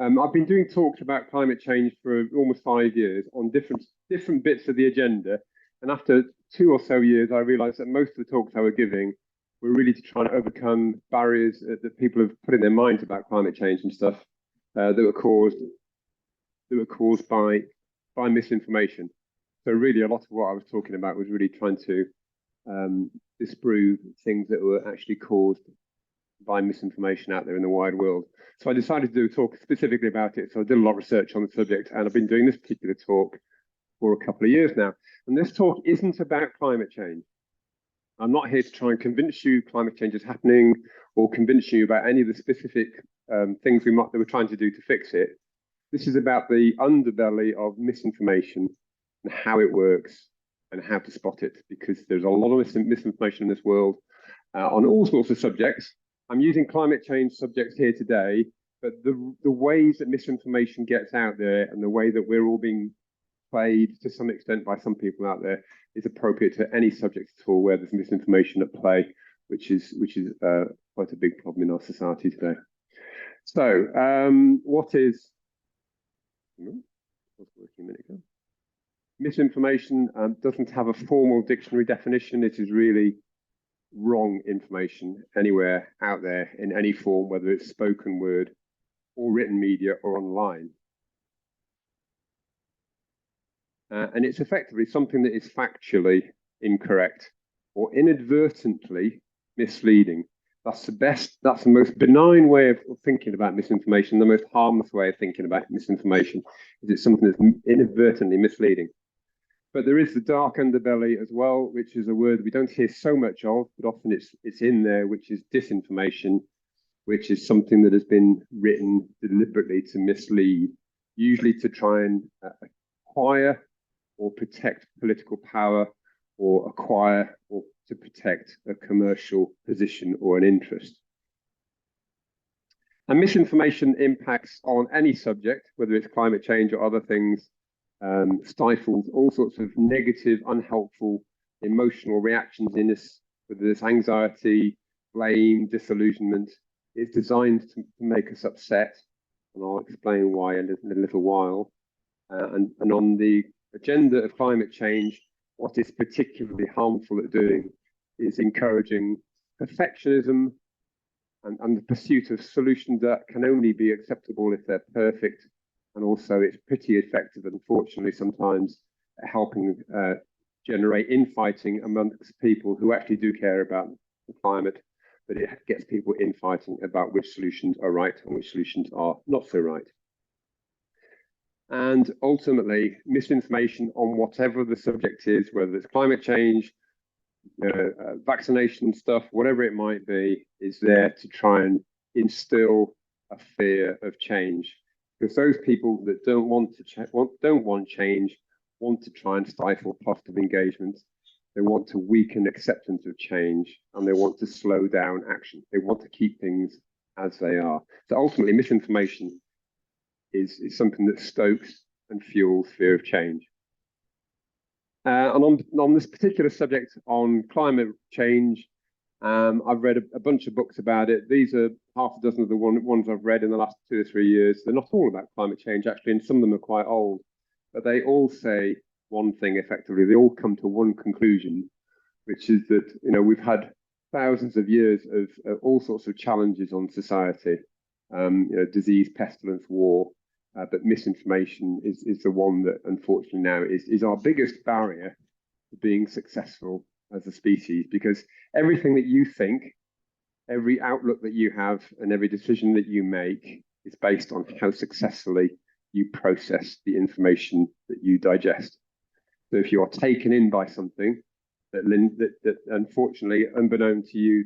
I've been doing talks about climate change for almost 5 years on different bits of the agenda. And after 2 or so years, I realized that most of the talks I was giving were really to try and overcome barriers that people have put in their minds about climate change and stuff that were caused by misinformation. So really, a lot of what I was talking about was really trying to disprove things that were actually caused by misinformation out there in the wide world. So I decided to do a talk specifically about it. So I did a lot of research on the subject, and I've been doing this particular talk for a couple of years now. And this talk isn't about climate change. I'm not here to try and convince you climate change is happening or convince you about any of the specific things that we're trying to do to fix it. This is about the underbelly of misinformation and how it works and how to spot it, because there's a lot of misinformation in this world on all sorts of subjects. I'm using climate change subjects here today, but the ways that misinformation gets out there and the way that we're all being played to some extent by some people out there is appropriate to any subject at all where there's misinformation at play, which is quite a big problem in our society today. So, what is misinformation? Doesn't have a formal dictionary definition. It is really wrong information anywhere out there in any form, whether it's spoken word or written media or online. And it's effectively something that is factually incorrect or inadvertently misleading. That's the most benign way of thinking about misinformation. The most harmless way of thinking about misinformation is it's something that's inadvertently misleading. But there is the dark underbelly as well, which is a word we don't hear so much of, but often it's in there, which is disinformation, which is something that has been written deliberately to mislead, usually to try and acquire or protect political power, or acquire or to protect a commercial position or an interest. And misinformation impacts on any subject, whether it's climate change or other things, stifles all sorts of negative, unhelpful, emotional reactions in us, whether it's anxiety, blame, disillusionment. It's designed to make us upset, and I'll explain why in a little while. And on the agenda of climate change, what is particularly harmful at doing is encouraging perfectionism and the pursuit of solutions that can only be acceptable if they're perfect. And also it's pretty effective, unfortunately, sometimes at helping generate infighting amongst people who actually do care about the climate, but it gets people infighting about which solutions are right and which solutions are not so right. And ultimately, misinformation on whatever the subject is, whether it's climate change, vaccination stuff, whatever it might be, is there to try and instill a fear of change. Because those people that don't want change want to try and stifle positive engagement. They want to weaken acceptance of change, and they want to slow down action. They want to keep things as they are. So ultimately, misinformation is something that stokes and fuels fear of change. And on this particular subject on climate change, I've read a bunch of books about it. These are half a dozen of the ones I've read in the last 2 or 3 years. They're not all about climate change, actually, and some of them are quite old. But they all say one thing effectively. They all come to one conclusion, which is that we've had thousands of years of all sorts of challenges on society, disease, pestilence, war. But misinformation is the one that, unfortunately, now is our biggest barrier to being successful as a species, because everything that you think, every outlook that you have, and every decision that you make is based on how successfully you process the information that you digest. So if you are taken in by something that unfortunately, unbeknown to you,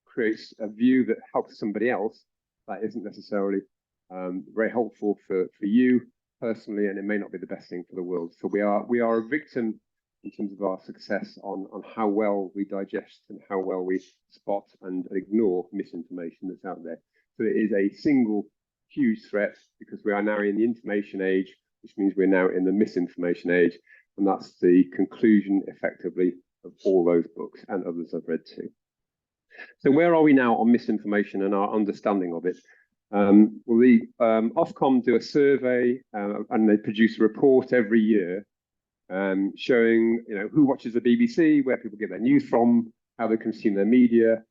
creates a view that helps somebody else, that isn't necessarily very helpful for you personally, and it may not be the best thing for the world. So we are a victim in terms of our success on how well we digest and how well we spot and ignore misinformation that's out there. So it is a single huge threat, because we are now in the information age, which means we're now in the misinformation age, and that's the conclusion effectively of all those books and others I've read too. So where are we now on misinformation and our understanding of it? Well, the Ofcom do a survey and they produce a report every year showing who watches the BBC, where people get their news from, how they consume their media,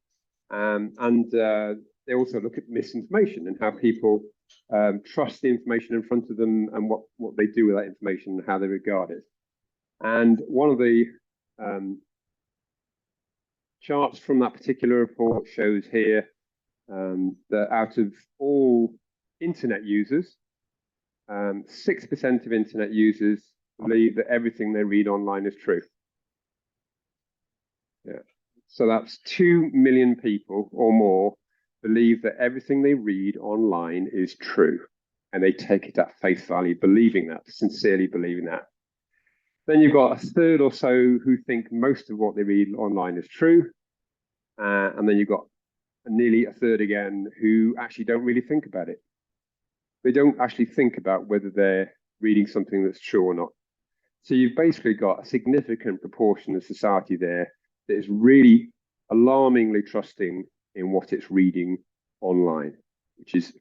and they also look at misinformation and how people trust the information in front of them and what they do with that information and how they regard it. And one of the charts from that particular report shows here that out of all internet users, 6% of internet users believe that everything they read online is true. Yeah. So that's 2 million people or more believe that everything they read online is true. And they take it at face value, believing that, sincerely believing that. Then you've got a third or so who think most of what they read online is true. And then you've got nearly a third again who actually don't really think about it. They don't actually think about whether they're reading something that's true or not. So you've basically got a significant proportion of society there that is really alarmingly trusting in what it's reading online, which is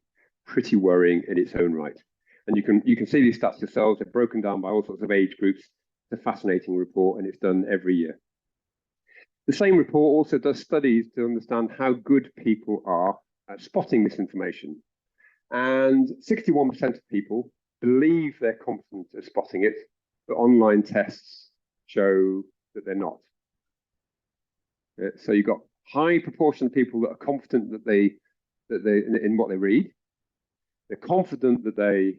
pretty worrying in its own right. And you can see these stats yourselves. They're broken down by all sorts of age groups. It's a fascinating report, and it's done every year. The same report also does studies to understand how good people are at spotting misinformation. And 61% of people believe they're competent at spotting it, but online tests show that they're not. So you've got high proportion of people that are confident that they in what they read. They're confident that they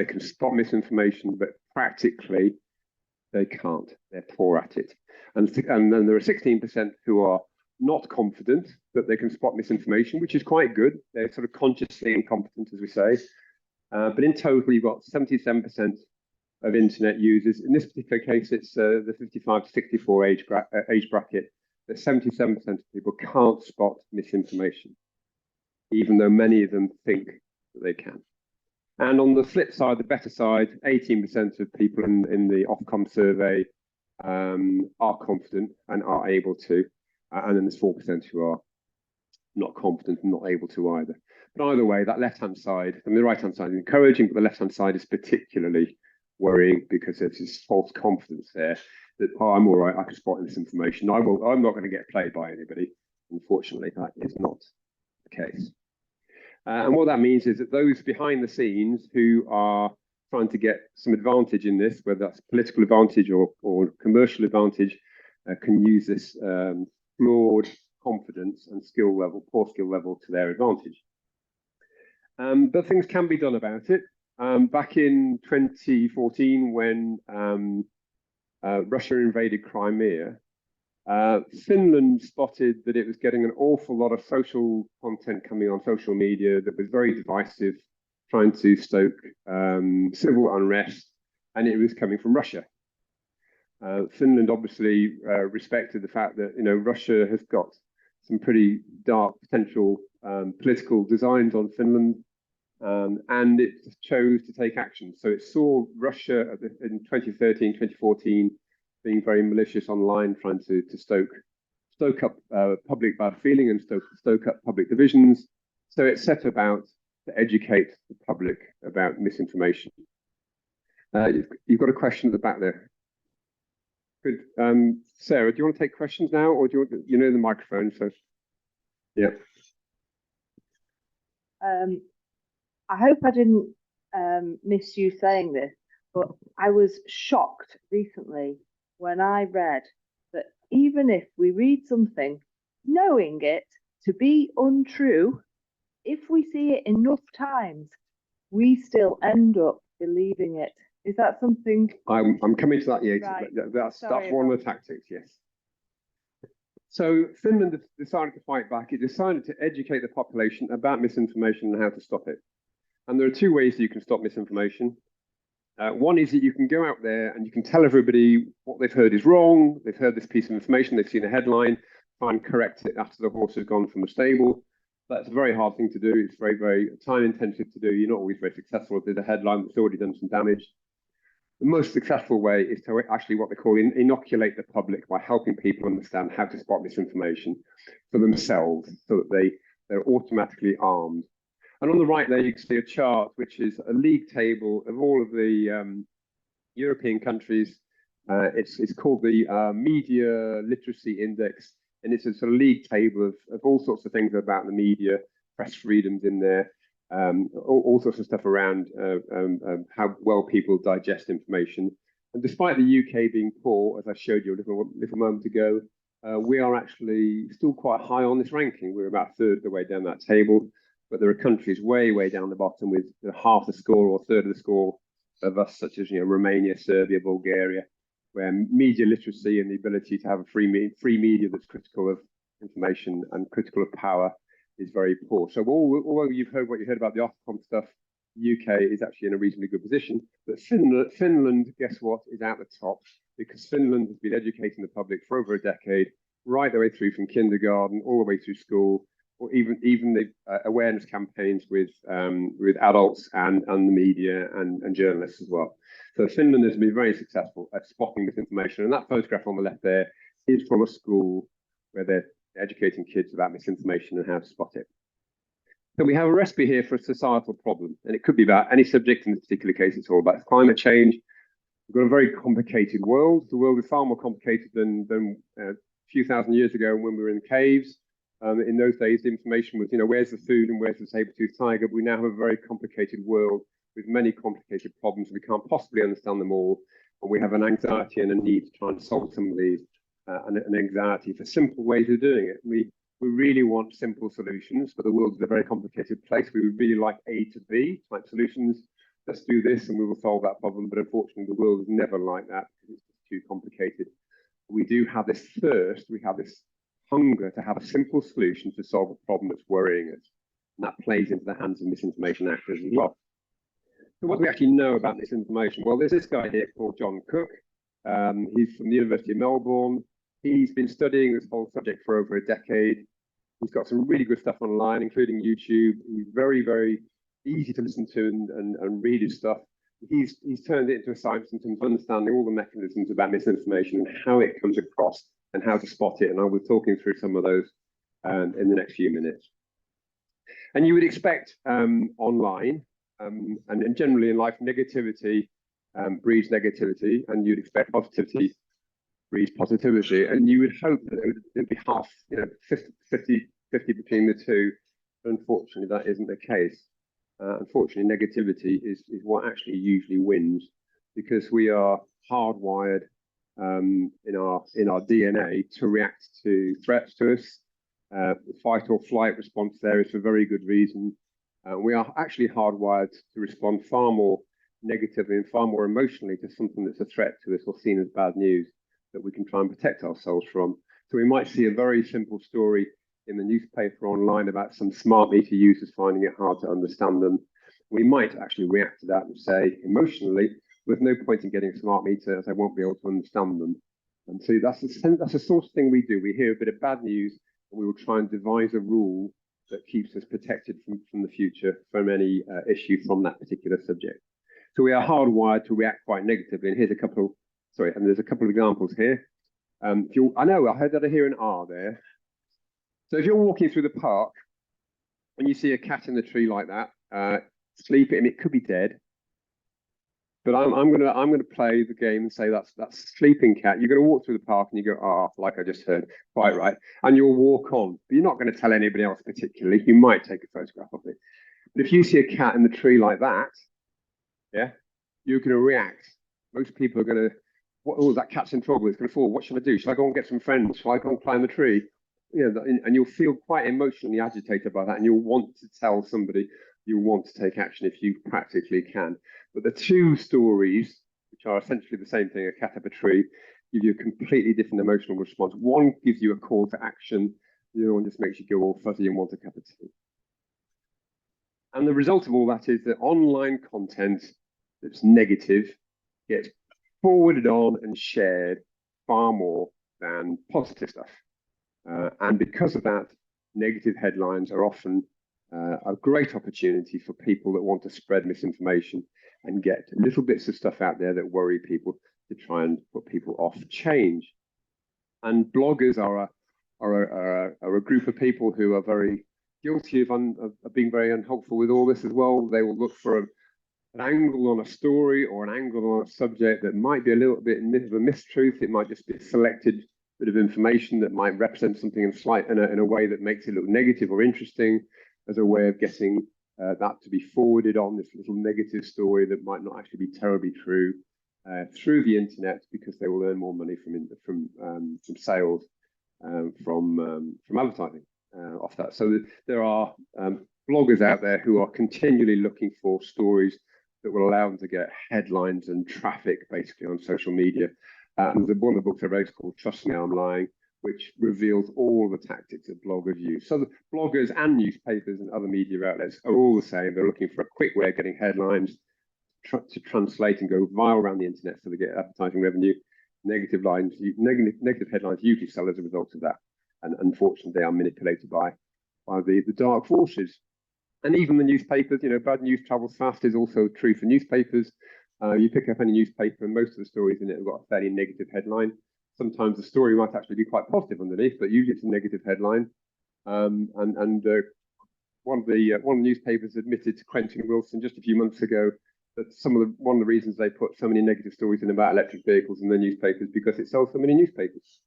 can spot misinformation, but practically they can't. They're poor at it. And then there are 16% who are not confident that they can spot misinformation, which is quite good. They're sort of consciously incompetent, as we say. But in total, you've got 77% of internet users. In this particular case, it's the 55 to 64 age bracket. That 77% of people can't spot misinformation, even though many of them think that they can. And on the flip side, the better side, 18% of people in the Ofcom survey are confident and are able to. And then there's 4% who are not confident and not able to either. But either way, that left-hand side, and the right-hand side is encouraging, but the left-hand side is particularly worrying because there's this false confidence there that, oh, I'm all right, I can spot this information. I'm not going to get played by anybody. Unfortunately, that is not the case. And what that means is that those behind the scenes who are trying to get some advantage in this, whether that's political advantage or commercial advantage, can use this flawed confidence and skill level, poor skill level to their advantage. But things can be done about it. Back in 2014, when Russia invaded Crimea, Finland spotted that it was getting an awful lot of social content coming on social media that was very divisive, trying to stoke civil unrest, and it was coming from Russia. Finland obviously respected the fact that Russia has got some pretty dark potential political designs on Finland, and it chose to take action. So it saw Russia in 2013, 2014 being very malicious online, trying to stoke up public bad feeling and stoke up public divisions. So it set about to educate the public about misinformation. You've got a question at the back there. Good. Sarah, do you want to take questions now, or do you know the microphone? So, yeah. I hope I didn't miss you saying this, but I was shocked recently when I read that even if we read something knowing it to be untrue, if we see it enough times, we still end up believing it. Is that something? I'm coming to that. Yeah, right. That's one of the tactics. Yes. So Finland decided to fight back. It decided to educate the population about misinformation and how to stop it. And there are two ways that you can stop misinformation. One is that you can go out there and you can tell everybody what they've heard is wrong. They've heard this piece of information. They've seen a headline. Try and correct it after the horse has gone from the stable. That's a very hard thing to do. It's very, very time intensive to do. You're not always very successful if there's a headline that's already done some damage. The most successful way is to actually what they call inoculate the public by helping people understand how to spot misinformation for themselves so that they're automatically armed. And on the right there, you can see a chart, which is a league table of all of the European countries. It's called the Media Literacy Index, and it's a sort of league table of all sorts of things about the media, press freedoms in there, all sorts of stuff around how well people digest information. And despite the UK being poor, as I showed you a little moment ago, we are actually still quite high on this ranking. We're about a third of the way down that table, but there are countries way, way down the bottom with half the score or a third of the score of us, such as Romania, Serbia, Bulgaria, where media literacy and the ability to have a free media that's critical of information and critical of power is very poor. So although you've heard what you heard about the Ofcom stuff, the UK is actually in a reasonably good position. But Finland, guess what, is out the top, because Finland has been educating the public for over a decade, right the way through from kindergarten all the way through school, or even the awareness campaigns with adults and the media and journalists as well. So Finland has been very successful at spotting misinformation. And that photograph on the left there is from a school where they're educating kids about misinformation and how to spot it. So we have a recipe here for a societal problem, and it could be about any subject. In this particular case, it's all about climate change. We've got a very complicated world. The world is far more complicated than a few thousand years ago when we were in caves. In those days, the information was, where's the food and where's the saber-toothed tiger? But we now have a very complicated world with many complicated problems. We can't possibly understand them all. And we have an anxiety and a need to try and solve some of these, and an anxiety for simple ways of doing it. We really want simple solutions, but the world is a very complicated place. We would really like A to B type solutions. Let's do this and we will solve that problem. But unfortunately, the world is never like that because it's too complicated. We do have this thirst, we have this hunger to have a simple solution to solve a problem that's worrying us. And that plays into the hands of misinformation actors as well. So what do we actually know about misinformation? Well, there's this guy here called John Cook. He's from the University of Melbourne. He's been studying this whole subject for over a decade. He's got some really good stuff online, including YouTube. He's very, very easy to listen to and read his stuff. He's turned it into a science in terms of understanding all the mechanisms about misinformation and how it comes across and how to spot it. And I will be talking through some of those in the next few minutes. And you would expect online and generally in life, negativity breeds negativity, and you'd expect positivity breeds positivity. And you would hope that it would be half, 50 between the two. But unfortunately, that isn't the case. Unfortunately, negativity is what actually usually wins, because we are hardwired in our DNA to react to threats to us. The fight or flight response there is for very good reason. We are actually hardwired to respond far more negatively and far more emotionally to something that's a threat to us or seen as bad news that we can try and protect ourselves from. So we might see a very simple story in the newspaper online about some smart meter users finding it hard to understand them. We might actually react to that and say emotionally, there's no point in getting a smart meter as I won't be able to understand them. And so that's the sort of thing we do. We hear a bit of bad news and we will try and devise a rule that keeps us protected from the future from any issue from that particular subject. So we are hardwired to react quite negatively. And here's a couple, and there's a couple of examples here. I know I heard that I hear an R there. So if you're walking through the park and you see a cat in the tree like that, sleeping, and it could be dead, but I'm gonna play the game and say that's a sleeping cat. You're gonna walk through the park and you go, like I just heard, quite right, and you'll walk on. But you're not going to tell anybody else particularly. You might take a photograph of it. But if you see a cat in the tree like that, yeah, you're going to react. Most people are going to, oh, that cat's in trouble. It's going to fall. What should I do? Should I go and get some friends? Should I go and climb the tree? And you'll feel quite emotionally agitated by that, and you'll want to tell somebody. You'll want to take action if you practically can. But the two stories, which are essentially the same thing, a cat up a tree, give you a completely different emotional response. One gives you a call to action. The other one just makes you go all fuzzy and want a cup of tea. And the result of all that is that online content that's negative gets forwarded on and shared far more than positive stuff. And because of that, negative headlines are often a great opportunity for people that want to spread misinformation and get little bits of stuff out there that worry people to try and put people off change. And bloggers are a group of people who are very guilty of being very unhelpful with all this as well. They will look for an angle on a story or an angle on a subject that might be a little bit of a mistruth. It might just be a selected bit of information that might represent something in a way that makes it look negative or interesting, as a way of getting that to be forwarded on, this little negative story that might not actually be terribly true, through the internet, because they will earn more money from sales, from advertising off that. So there are bloggers out there who are continually looking for stories that will allow them to get headlines and traffic basically on social media. And one of the books I wrote is called Trust Me, I'm Lying, which reveals all the tactics that bloggers use. So the bloggers and newspapers and other media outlets are all the same. They're looking for a quick way of getting headlines to translate and go viral around the internet so they get advertising revenue. Negative headlines usually sell as a result of that. And unfortunately, they are manipulated by the dark forces. And even the newspapers, bad news travels fast is also true for newspapers. You pick up any newspaper and most of the stories in it have got a fairly negative headline. Sometimes the story might actually be quite positive underneath, but usually it's a negative headline. One of the newspapers admitted to Quentin Wilson just a few months ago that one of the reasons they put so many negative stories in about electric vehicles in their newspapers because it sells so many newspapers.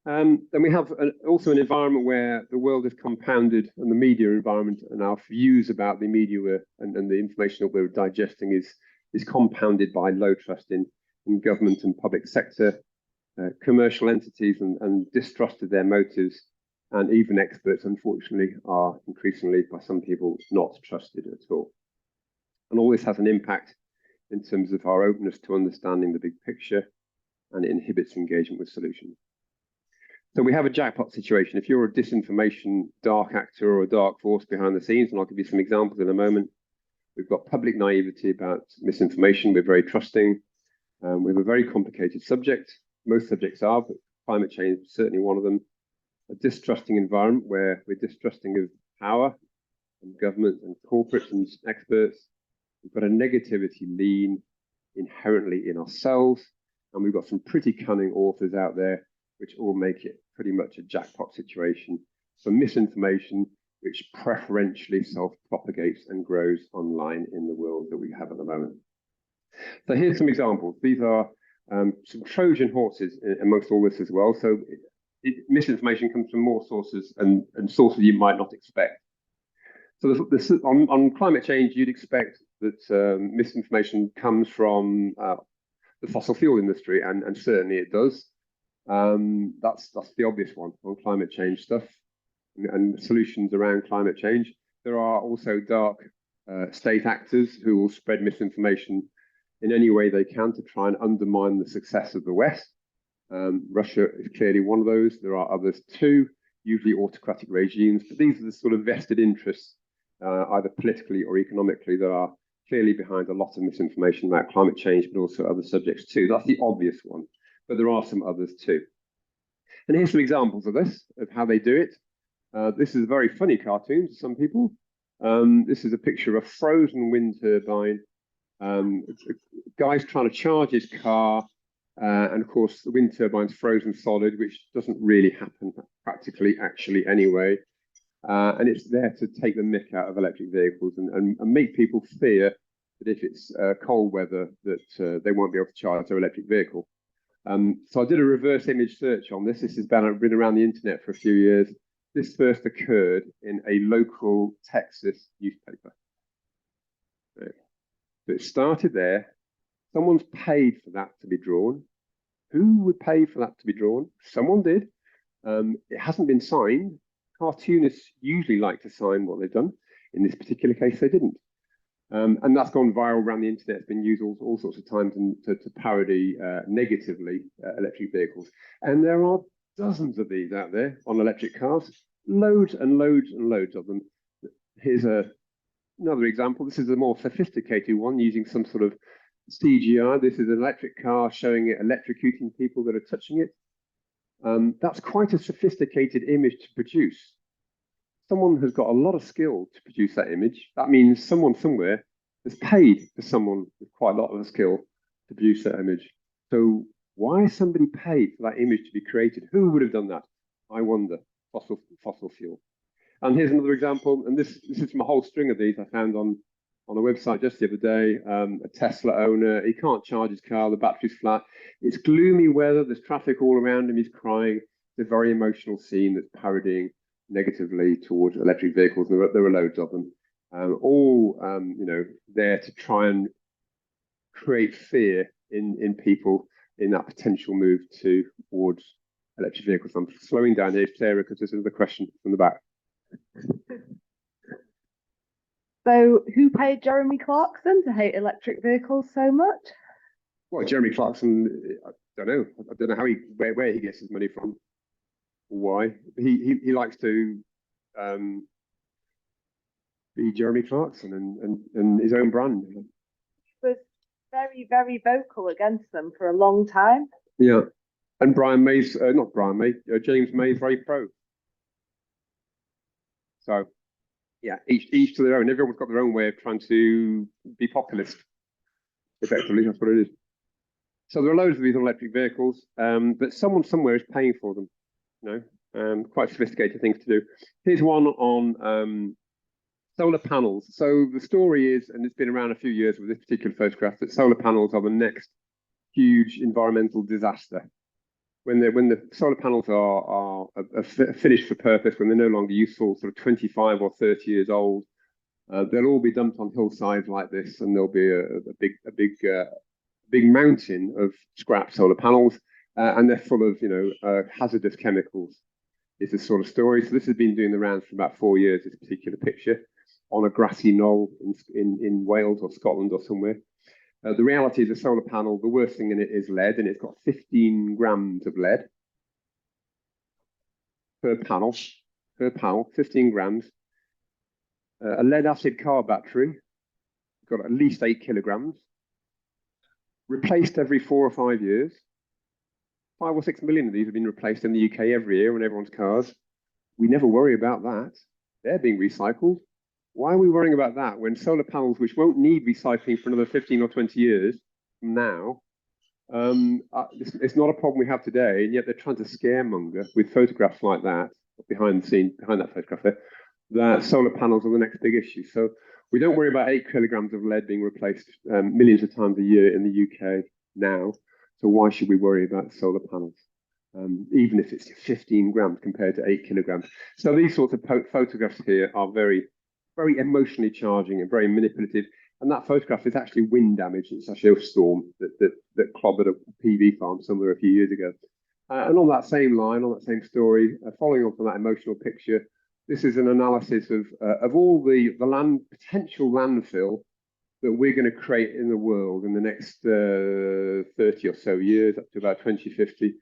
Then we have also an environment where the world is compounded, and the media environment and our views about the media and the information that we're digesting is compounded by low trust in government and public sector, commercial entities, and distrust of their motives, and even experts, unfortunately, are increasingly by some people not trusted at all. And all this has an impact in terms of our openness to understanding the big picture, and it inhibits engagement with solutions. So we have a jackpot situation. If you're a disinformation dark actor or a dark force behind the scenes, and I'll give you some examples in a moment, we've got public naivety about misinformation. We're very trusting. We have a very complicated subject. Most subjects are, but climate change is certainly one of them. A distrusting environment where we're distrusting of power and government and corporates and experts. We've got a negativity lean inherently in ourselves, and we've got some pretty cunning authors out there which all make it pretty much a jackpot situation for misinformation, which preferentially self-propagates and grows online in the world that we have at the moment. So here's some examples. These are some Trojan horses amongst all this as well. So misinformation comes from more sources and sources you might not expect. So on climate change, you'd expect that misinformation comes from the fossil fuel industry, and certainly it does. That's the obvious one on climate change stuff and solutions around climate change. There are also dark state actors who will spread misinformation in any way they can to try and undermine the success of the West. Russia is clearly one of those. There are others too, usually autocratic regimes, but these are the sort of vested interests, either politically or economically, that are clearly behind a lot of misinformation about climate change, but also other subjects too. That's the obvious one, but there are some others too. And here's some examples of this, of how they do it. This is a very funny cartoon to some people. This is a picture of a frozen wind turbine. It's a guy's trying to charge his car, and of course the wind turbine's frozen solid, which doesn't really happen practically, actually, anyway. And it's there to take the mick out of electric vehicles and make people fear that if it's cold weather, that they won't be able to charge their electric vehicle. So I did a reverse image search on this. This has been around the internet for a few years. This first occurred in a local Texas newspaper. So it started there. Someone's paid for that to be drawn. Who would pay for that to be drawn? Someone did. It hasn't been signed. Cartoonists usually like to sign what they've done. In this particular case, they didn't. And that's gone viral around the internet. It's been used all sorts of times to parody negatively electric vehicles. And there are dozens of these out there on electric cars, loads and loads and loads of them. Here's another example. This is a more sophisticated one using some sort of CGI. This is an electric car showing it electrocuting people that are touching it. That's quite a sophisticated image to produce. Someone has got a lot of skill to produce that image. That means someone somewhere has paid for someone with quite a lot of skill to produce that image. So why has somebody paid for that image to be created? Who would have done that? I wonder. Fossil fuel. And here's another example, and this is from a whole string of these I found on a website just the other day. A Tesla owner, he can't charge his car, the battery's flat. It's gloomy weather, there's traffic all around him, he's crying. It's a very emotional scene that's parodying negatively towards electric vehicles, and there are loads of them, all there to try and create fear in people in that potential move towards electric vehicles. I'm slowing down here, Sarah, because there's another question from the back. So, who paid Jeremy Clarkson to hate electric vehicles so much? Well, Jeremy Clarkson, I don't know. I don't know where he gets his money from, or why. He likes to be Jeremy Clarkson and his own brand. He was very, very vocal against them for a long time. Yeah, and Brian May's not Brian May, James May's very pro. So, yeah, each to their own. Everyone's got their own way of trying to be populist. Effectively, that's what it is. So there are loads of these electric vehicles, but someone somewhere is paying for them. You know, quite sophisticated things to do. Here's one on solar panels. So the story is, and it's been around a few years with this particular photograph, that solar panels are the next huge environmental disaster. When the solar panels are finished for purpose, when they're no longer useful, sort of 25 or 30 years old, they'll all be dumped on hillsides like this, and there'll be a big mountain of scrap solar panels, and they're full of hazardous chemicals. Is the sort of story. So this has been doing the rounds for about 4 years. This particular picture on a grassy knoll in Wales or Scotland or somewhere. The reality is a solar panel, the worst thing in it is lead, and it's got 15 grams of lead per panel, 15 grams. A lead acid car battery, got at least 8 kilograms, replaced every 4 or 5 years. 5 or 6 million of these have been replaced in the UK every year on everyone's cars. We never worry about that. They're being recycled. Why are we worrying about that when solar panels, which won't need recycling for another 15 or 20 years from now, it's not a problem we have today, and yet they're trying to scaremonger with photographs like that, behind that photograph there, that solar panels are the next big issue. So we don't worry about 8 kilograms of lead being replaced millions of times a year in the UK now. So why should we worry about solar panels? Even if it's 15 grams compared to 8 kilograms. So these sorts of photographs here are very, very emotionally charging and very manipulative. And that photograph is actually wind damage. It's actually a storm that clobbered a PV farm somewhere a few years ago. And on that same line, on that same story, following on from that emotional picture, this is an analysis of all the potential landfill that we're going to create in the world in the next 30 or so years, up to about 2050.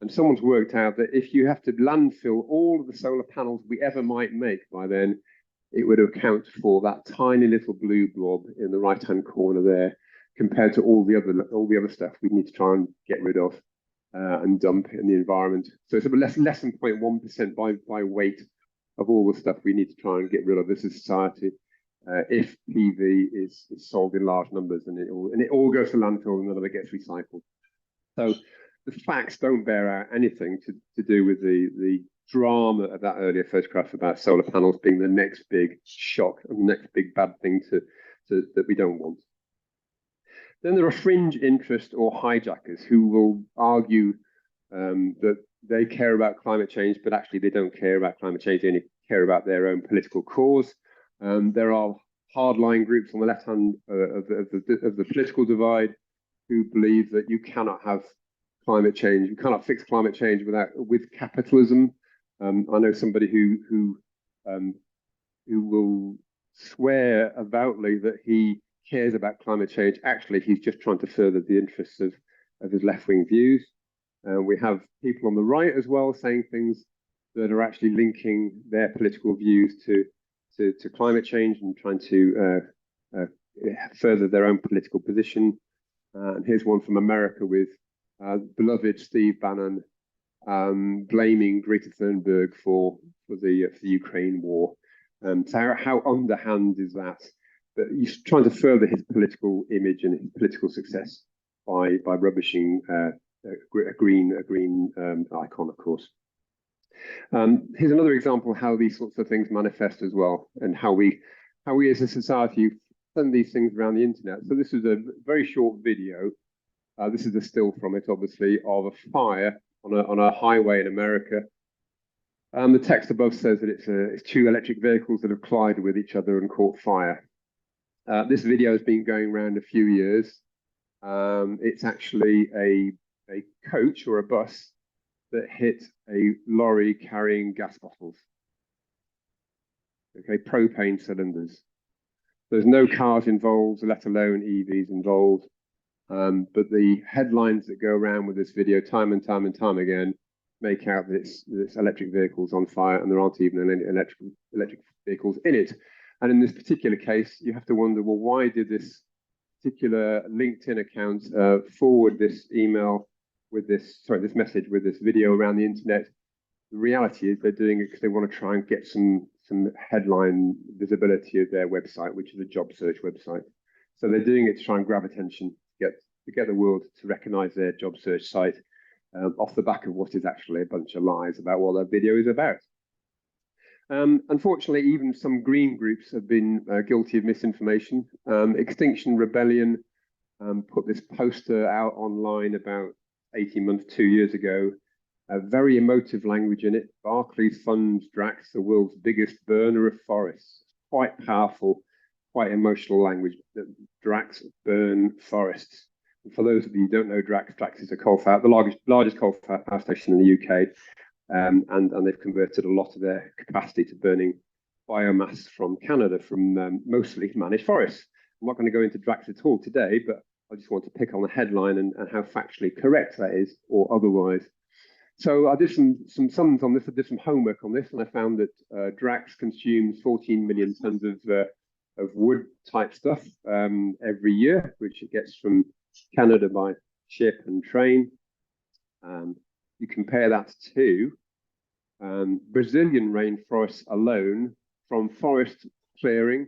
And someone's worked out that if you have to landfill all of the solar panels we ever might make by then, it would account for that tiny little blue blob in the right-hand corner there, compared to all the other stuff we need to try and get rid of and dump in the environment. So it's about less than 0.1% by weight of all the stuff we need to try and get rid of as a society. If PV is sold in large numbers, and it all goes to landfill and none of it gets recycled. So the facts don't bear out anything to do with the drama of that earlier photograph about solar panels being the next big shock and the next big bad thing that we don't want. Then there are fringe interest or hijackers who will argue that they care about climate change, but actually they don't care about climate change. They only care about their own political cause. There are hardline groups on the left hand of the political divide who believe that you cannot have climate change. You cannot fix climate change with capitalism. I know somebody who will swear avowedly that he cares about climate change. Actually, he's just trying to further the interests of his left-wing views. We have people on the right as well saying things that are actually linking their political views to climate change and trying to further their own political position. And here's one from America with beloved Steve Bannon blaming Greta Thunberg for the Ukraine war. So how underhand is that? But he's trying to further his political image and his political success by rubbishing a green icon, of course. Here's another example of how these sorts of things manifest as well, and how we as a society send these things around the internet. So this is a very short video. This is a still from it, obviously, of a fire on a highway in America. The text above says that it's two electric vehicles that have collided with each other and caught fire. This video has been going around a few years. It's actually a coach or a bus that hit a lorry carrying gas bottles. Okay, propane cylinders. There's no cars involved, let alone EVs involved. But the headlines that go around with this video time and time again make out that it's electric vehicles on fire, and there aren't even any electric vehicles in it. And in this particular case, you have to wonder, well, why did this particular LinkedIn account forward this email with this message with this video around the internet? The reality is they're doing it because they want to try and get some headline visibility of their website, which is a job search website. So they're doing it to try and grab attention, to get the world to recognize their job search site off the back of what is actually a bunch of lies about what their video is about. Unfortunately, even some green groups have been guilty of misinformation. Extinction Rebellion put this poster out online about 18 months, 2 years ago. Very emotive language in it. Barclays funds Drax, the world's biggest burner of forests. Quite powerful, quite emotional language. That Drax burn forests. And for those of you who don't know Drax is a coal-fired, the largest coal-fired power station in the UK. And they've converted a lot of their capacity to burning biomass from Canada, from mostly managed forests. I'm not going to go into Drax at all today, but I just want to pick on the headline and how factually correct that is, or otherwise. So I did some sums on this, I did some homework on this, and I found that Drax consumes 14 million tons of wood type stuff every year, which it gets from Canada by ship and train. You compare that to Brazilian rainforests alone, from forest clearing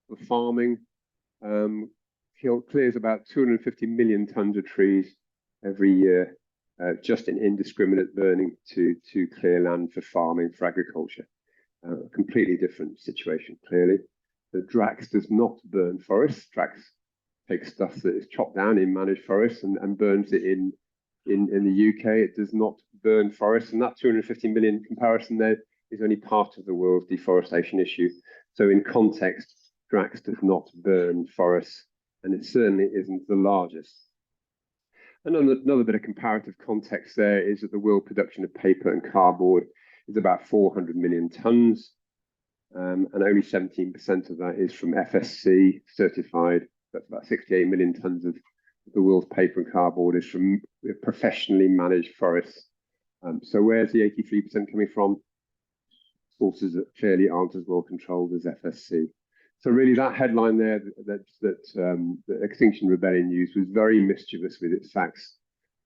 for farming, clears about 250 million tons of trees every year, just in indiscriminate burning to clear land for farming, for agriculture. A completely different situation, clearly. The Drax does not burn forests. Drax takes stuff that is chopped down in managed forests and burns it in the UK. It does not burn forests, and that 250 million comparison there is only part of the world's deforestation issue. So in context, Drax does not burn forests, and it certainly isn't the largest. Another bit of comparative context there is that the world production of paper and cardboard is about 400 million tons, and only 17% of that is from FSC certified. That's about 68 million tons of the world's paper and cardboard is from professionally managed forests. So where's the 83% coming from? Sources that clearly aren't as well controlled as FSC. So really that headline there that Extinction Rebellion used was very mischievous with its facts,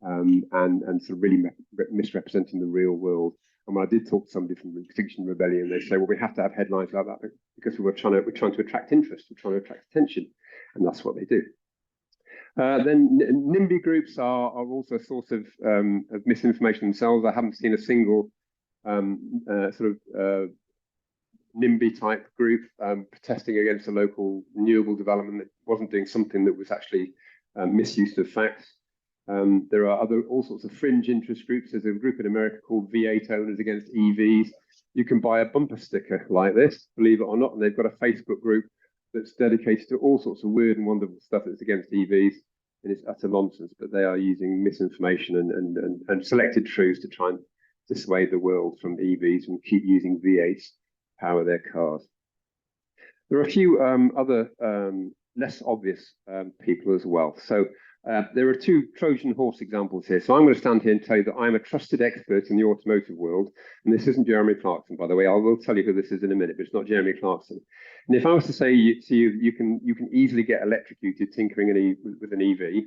and sort of really misrepresenting the real world. And when I did talk to somebody from Extinction Rebellion, they say, well, we have to have headlines like that because we're trying to attract interest, we're trying to attract attention, and that's what they do. Then NIMBY groups are also a source of misinformation themselves. I haven't seen a single NIMBY type group protesting against a local renewable development that wasn't doing something that was actually misuse of facts. There are all sorts of fringe interest groups. There's a group in America called V8 Owners Against EVs. You can buy a bumper sticker like this, believe it or not, and they've got a Facebook group that's dedicated to all sorts of weird and wonderful stuff that's against EVs, and it's utter nonsense. But they are using misinformation and selected truths to try and dissuade the world from EVs and keep using V8s to power their cars. There are a few other less obvious people as well. So there are two Trojan horse examples here. So I'm going to stand here and tell you that I'm a trusted expert in the automotive world. And this isn't Jeremy Clarkson, by the way. I will tell you who this is in a minute, but it's not Jeremy Clarkson. And if I was to say to you, you can easily get electrocuted tinkering with an EV.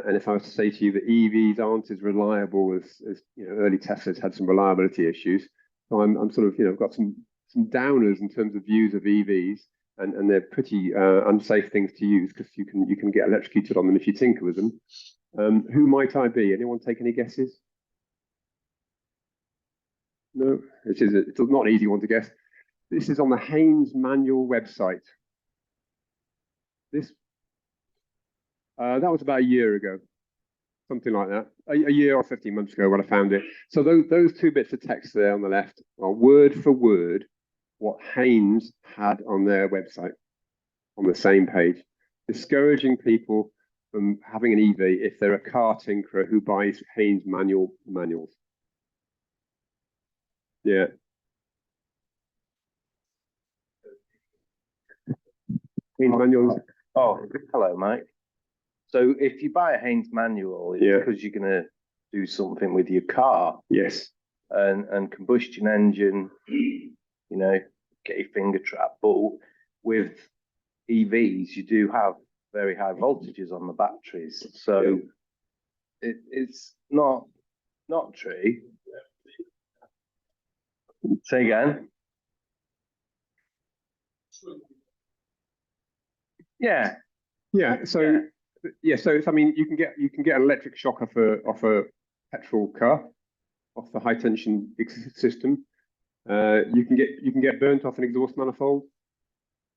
And if I was to say to you that EVs aren't as reliable as early Teslas had some reliability issues. So I'm sort of, I've got some downers in terms of views of EVs. And they're pretty unsafe things to use because you can get electrocuted on them if you tinker with them. Who might I be? Anyone take any guesses? No, it's not an easy one to guess. This is on the Haynes Manual website. This that was about a year ago, something like that. A year or 15 months ago when I found it. So those two bits of text there on the left are word for word what Haynes had on their website on the same page, discouraging people from having an EV if they're a car tinkerer who buys Haynes manuals. Yeah. Haynes manuals. Oh, hello, Mike. So if you buy a Haynes manual, it's because you're going to do something with your car. Yes. And combustion engine, you know, get your finger trapped. But with EVs, you do have very high voltages on the batteries. So it's not true. Say again. Yeah. Yeah. So so I mean, you can get an electric shock off a petrol car, off the high tension system. You can get burnt off an exhaust manifold.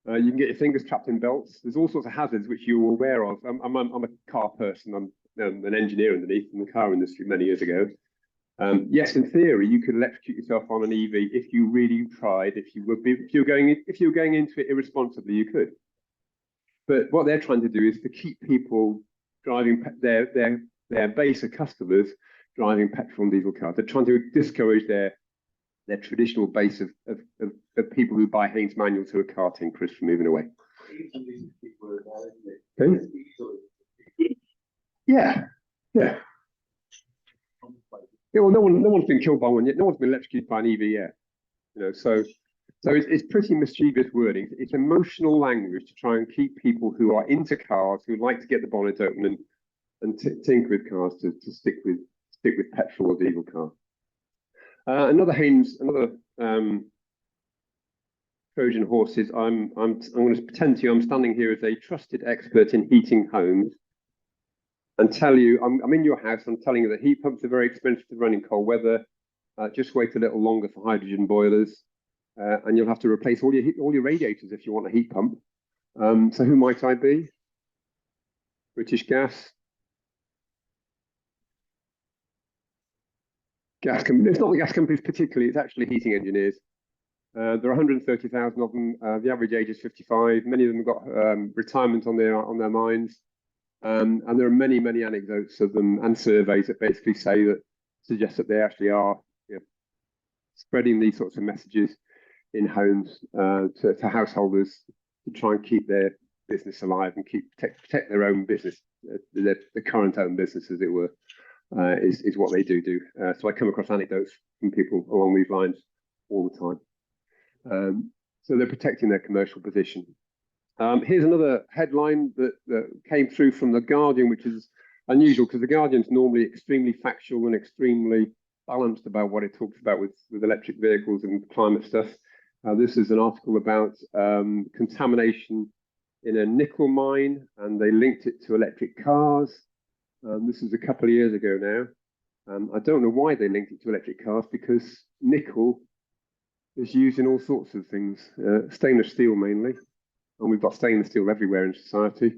You can get your fingers trapped in belts. There's all sorts of hazards which you're aware of. I'm a car person. I'm an engineer underneath in the car industry many years ago. Yes, in theory, you could electrocute yourself on an EV if you really tried. If you were going into it irresponsibly, you could. But what they're trying to do is to keep people driving their base of customers driving petrol and diesel cars. They're trying to discourage their traditional base of people who buy Haynes manuals who are car tinkerers from moving away. Okay. Yeah. Well, no one's been killed by one yet. No one's been electrocuted by an EV yet. You know, so it's pretty mischievous wording. It's emotional language to try and keep people who are into cars, who like to get the bonnet open and tinker with cars, to stick with petrol or diesel cars. Another Trojan horse is I'm going to pretend to you I'm standing here as a trusted expert in heating homes, and tell you I'm in your house. I'm telling you that heat pumps are very expensive to run in cold weather. Just wait a little longer for hydrogen boilers, and you'll have to replace all your radiators if you want a heat pump. So who might I be? British Gas. Gas company. It's not the gas companies particularly. It's actually heating engineers. There are 130,000 of them. The average age is 55. Many of them have got retirement on their minds. And there are many anecdotes of them and surveys that basically suggest that they actually are spreading these sorts of messages in homes to householders to try and keep their business alive and protect their own business, the current own business, as it were, is what they do. So I come across anecdotes from people along these lines all the time. So they're protecting their commercial position. Here's another headline that came through from The Guardian, which is unusual because The Guardian's normally extremely factual and extremely balanced about what it talks about with electric vehicles and climate stuff. This is an article about contamination in a nickel mine, and they linked it to electric cars. This is a couple of years ago now. I don't know why they linked it to electric cars, because nickel is used in all sorts of things, stainless steel mainly. And we've got stainless steel everywhere in society,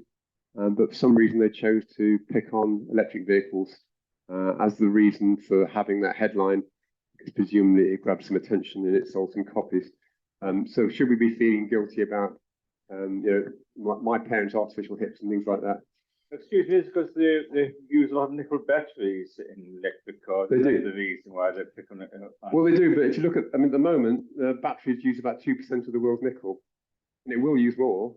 but for some reason they chose to pick on electric vehicles as the reason for having that headline, because presumably it grabbed some attention and it sold some copies. So should we be feeling guilty about, my parents' artificial hips and things like that? Excuse me, it's because they use a lot of nickel batteries in electric cars. They do. That's the reason why they pick on it. Well, they do, but if you look at, at the moment, batteries use about 2% of the world's nickel. And it will use more,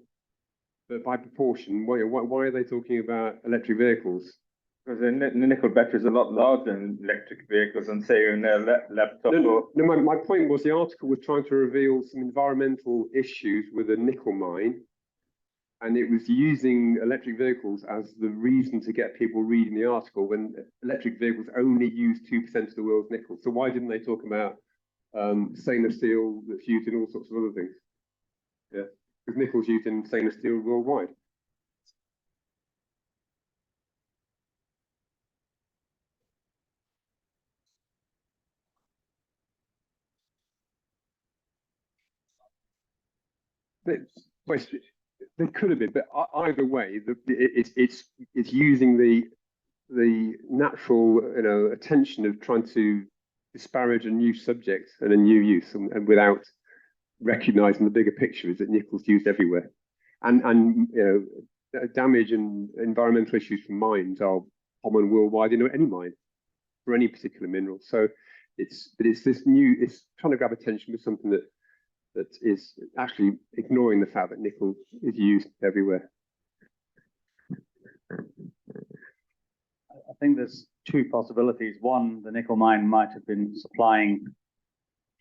but by proportion. Why are they talking about electric vehicles? Because the nickel battery is a lot larger than electric vehicles, and say in their laptop. My point was the article was trying to reveal some environmental issues with a nickel mine, and it was using electric vehicles as the reason to get people reading the article when electric vehicles only use 2% of the world's nickel. So why didn't they talk about stainless steel that's used in all sorts of other things? Yeah, because nickel's used in stainless steel worldwide. But there could have been, but either way, it's using the natural, attention of trying to disparage a new subject and a new use, and without recognizing the bigger picture is that nickel's used everywhere, and damage and environmental issues from mines are common worldwide in any mine for any particular mineral. So it's trying to grab attention with something that is actually ignoring the fact that nickel is used everywhere. I think there's two possibilities. One, the nickel mine might have been supplying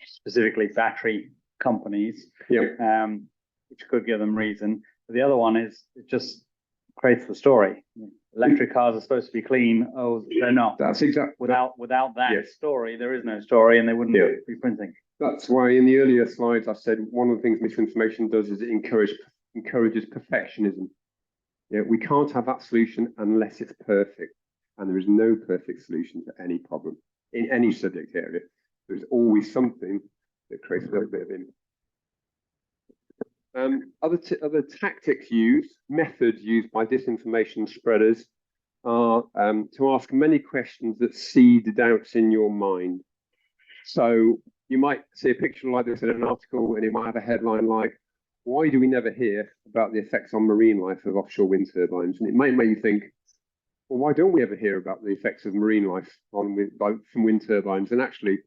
specifically battery companies, which could give them reason. But the other one is it just creates the story. Electric cars are supposed to be clean. Oh, they're not. That's exactly without that yes. story, there is no story, and they wouldn't be printing. That's why in the earlier slides I said one of the things misinformation does is it encourages perfectionism. We can't have that solution unless it's perfect, and there is no perfect solution to any problem in any subject area. There's always something that creates a little bit of impact. Other tactics methods used by disinformation spreaders are to ask many questions that seed doubts in your mind. So you might see a picture like this in an article, and it might have a headline like, "Why do we never hear about the effects on marine life of offshore wind turbines?" And it might make you think, well, why don't we ever hear about the effects of marine life from wind turbines? And actually,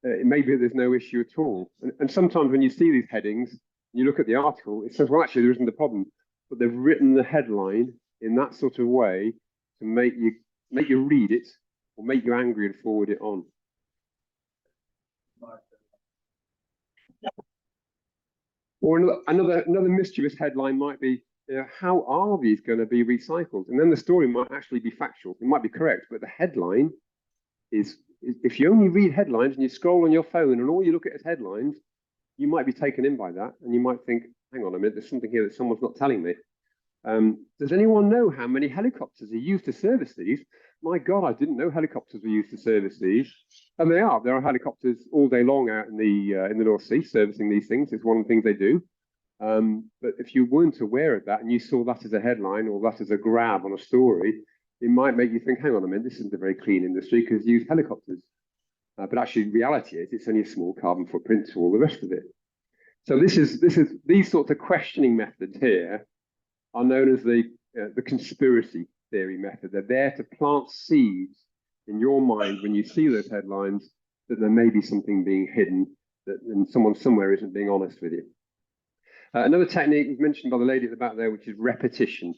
maybe there's no issue at all. And sometimes when you see these headings, you look at the article, it says, well, actually, there isn't a problem. But they've written the headline in that sort of way to make you read it or make you angry and forward it on. Or another mischievous headline might be, how are these going to be recycled? And then the story might actually be factual. It might be correct, but the headline is if you only read headlines and you scroll on your phone and all you look at is headlines, you might be taken in by that, and you might think, hang on a minute, there's something here that someone's not telling me. Does anyone know how many helicopters are used to service these? My God, I didn't know helicopters were used to service these. And they are. There are helicopters all day long out in the North Sea servicing these things. It's one of the things they do. But if you weren't aware of that and you saw that as a headline or that as a grab on a story, it might make you think, hang on a minute, this isn't a very clean industry because you use helicopters. But actually, reality is it's only a small carbon footprint to all the rest of it. So these sorts of questioning methods here are known as the conspiracy theory method. They're there to plant seeds in your mind when you see those headlines that there may be something being hidden, and someone somewhere isn't being honest with you. Another technique was mentioned by the lady at the back there, which is repetition.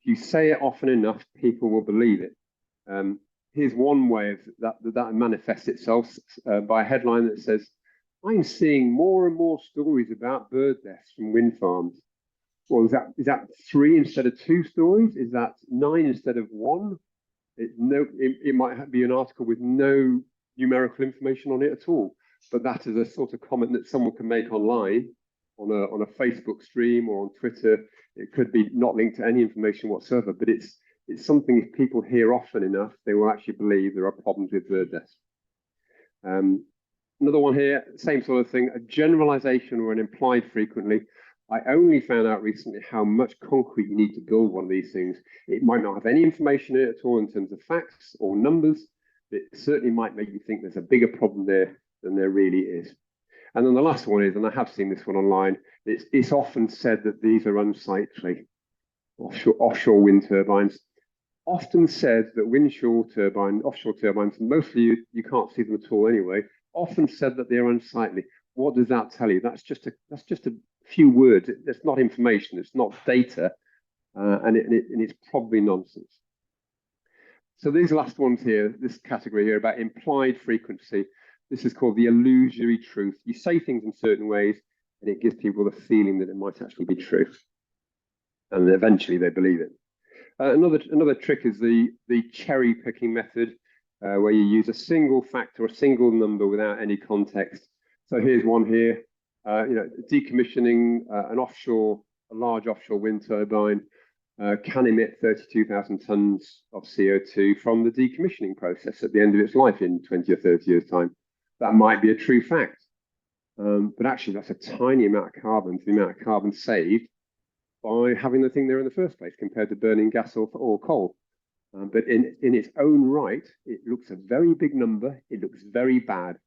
If you say it often enough, people will believe it. Here's one way of that manifests itself by a headline that says, "I'm seeing more and more stories about bird deaths from wind farms." Well, is that 3 instead of 2 stories? Is that 9 instead of 1? It might be an article with no numerical information on it at all, but that is a sort of comment that someone can make online on a Facebook stream or on Twitter. It could be not linked to any information whatsoever, but it's something if people hear often enough, they will actually believe there are problems with bird deaths. Another one here, same sort of thing, a generalization or an implied frequently. I only found out recently how much concrete you need to build one of these things. It might not have any information in it at all in terms of facts or numbers. It certainly might make you think there's a bigger problem there than there really is. And then the last one is, and I have seen this one online, it's often said that these are unsightly. Offshore wind turbines. Often said that offshore turbines, mostly you can't see them at all anyway, often said that they're unsightly. What does that tell you? That's just a few words. It's not information. It's not data, and it's probably nonsense. So these last ones here, this category here about implied frequency, this is called the illusory truth. You say things in certain ways, and it gives people the feeling that it might actually be true, and eventually they believe it. Another trick is the cherry picking method, where you use a single fact or a single number without any context. So here's one here. Decommissioning a large offshore wind turbine can emit 32,000 tons of CO2 from the decommissioning process at the end of its life in 20 or 30 years' time. That might be a true fact. But actually, that's a tiny amount of carbon to the amount of carbon saved by having the thing there in the first place compared to burning gas or coal. But in its own right, it looks a very big number. It looks very bad.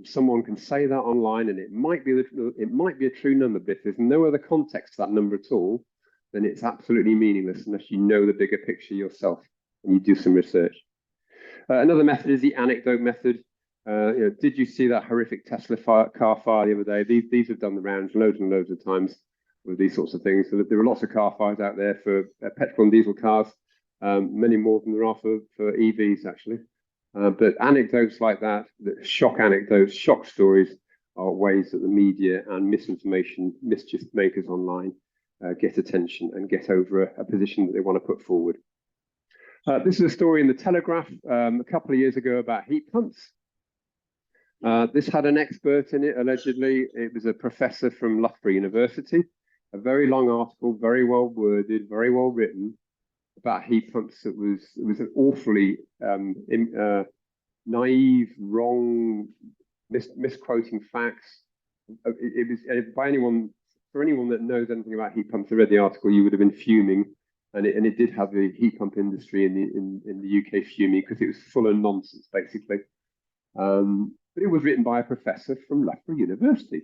Someone can say that online, and it might be a true number, but if there's no other context to that number at all, then it's absolutely meaningless unless you know the bigger picture yourself and you do some research. Another method is the anecdote method. Did you see that horrific Tesla car fire the other day? These have done the rounds loads and loads of times with these sorts of things. So there are lots of car fires out there for petrol and diesel cars, many more than there are for EVs actually. But anecdotes like that, shock anecdotes, shock stories, are ways that the media and misinformation, mischief makers online get attention and get over a position that they want to put forward. This is a story in the Telegraph a couple of years ago about heat pumps. This had an expert in it, allegedly. It was a professor from Loughborough University. A very long article, very well worded, very well written about heat pumps. It was an awfully naive, wrong, misquoting facts. It was for anyone that knows anything about heat pumps, who read the article, you would have been fuming. And it did have the heat pump industry in the UK fuming because it was full of nonsense, basically. But it was written by a professor from Loughborough University.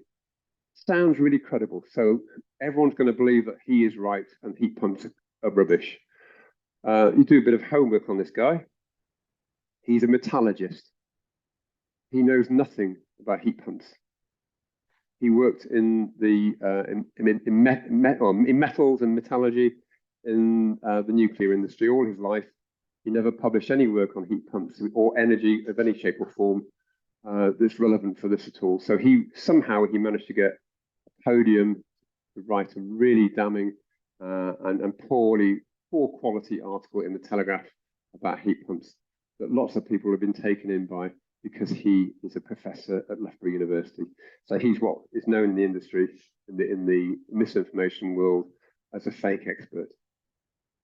Sounds really credible. So everyone's going to believe that he is right and heat pumps are rubbish. You do a bit of homework on this guy. He's a metallurgist. He knows nothing about heat pumps. He worked in metals and metallurgy in the nuclear industry all his life. He never published any work on heat pumps or energy of any shape or form that's relevant for this at all. So he managed to get a podium to write a really damning and poor quality article in the Telegraph about heat pumps that lots of people have been taken in by because he is a professor at Loughborough University. So he's what is known in the industry, in the misinformation world, as a fake expert.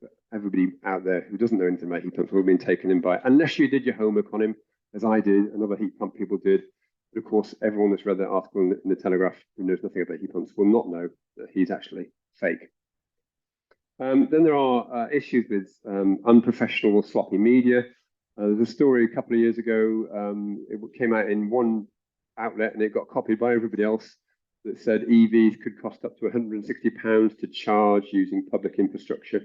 But everybody out there who doesn't know anything about heat pumps will have been taken in by it, unless you did your homework on him, as I did, and other heat pump people did. But of course, everyone that's read that article in the Telegraph who knows nothing about heat pumps will not know that he's actually fake. Then there are issues with unprofessional or sloppy media. There's a story a couple of years ago, it came out in one outlet and it got copied by everybody else, that said EVs could cost up to £160 to charge using public infrastructure.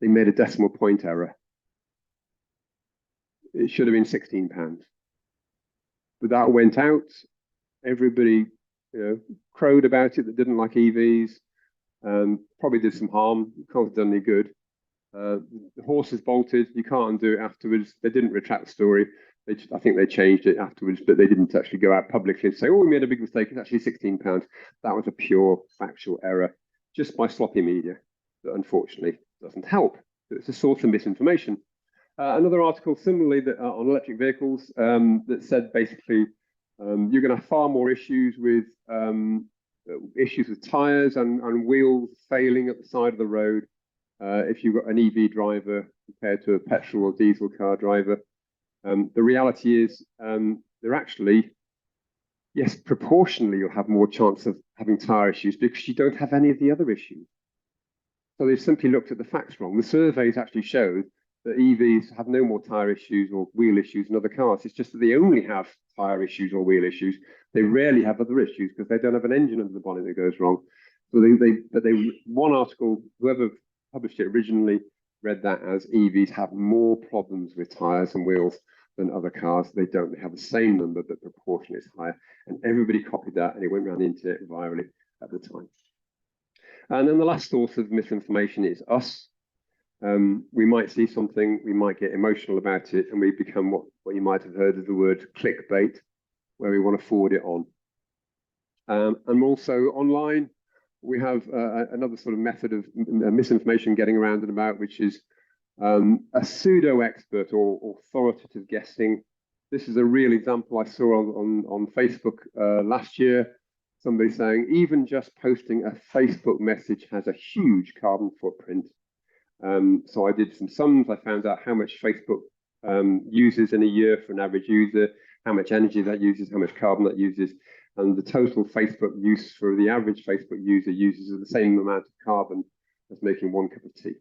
They made a decimal point error. It should have been £16. But that went out. Everybody, crowed about it that didn't like EVs. Probably did some harm. Can't have done any good. The horses bolted. You can't undo it afterwards. They didn't retract the story. I think they changed it afterwards, but they didn't actually go out publicly and say, "Oh, we made a big mistake. It's actually £16." That was a pure factual error, just by sloppy media. That unfortunately doesn't help. It's a source of misinformation. Another article similarly on electric vehicles that said basically you're going to have far more issues with tires and wheels failing at the side of the road if you've got an EV driver compared to a petrol or diesel car driver. The reality is they're actually, yes, proportionally you'll have more chance of having tire issues because you don't have any of the other issues. So they've simply looked at the facts wrong. The surveys actually showed that EVs have no more tire issues or wheel issues than other cars. It's just that they only have tire issues or wheel issues. They rarely have other issues because they don't have an engine under the bonnet that goes wrong. So one article, whoever published it originally read that as EVs have more problems with tires and wheels than other cars. They don't. They have the same number, but proportion is higher. And everybody copied that and it went around the internet virally at the time. And then the last source of misinformation is us. We might see something, we might get emotional about it, and we become what you might have heard of the word clickbait, where we want to forward it on. And also online, we have another sort of method of misinformation getting around and about, which is a pseudo expert or authoritative guessing. This is a real example I saw on Facebook last year. Somebody saying even just posting a Facebook message has a huge carbon footprint. So I did some sums. I found out how much Facebook uses in a year for an average user, how much energy that uses, how much carbon that uses. and the total Facebook use for the average Facebook user uses the same amount of carbon as making 1 cup of tea.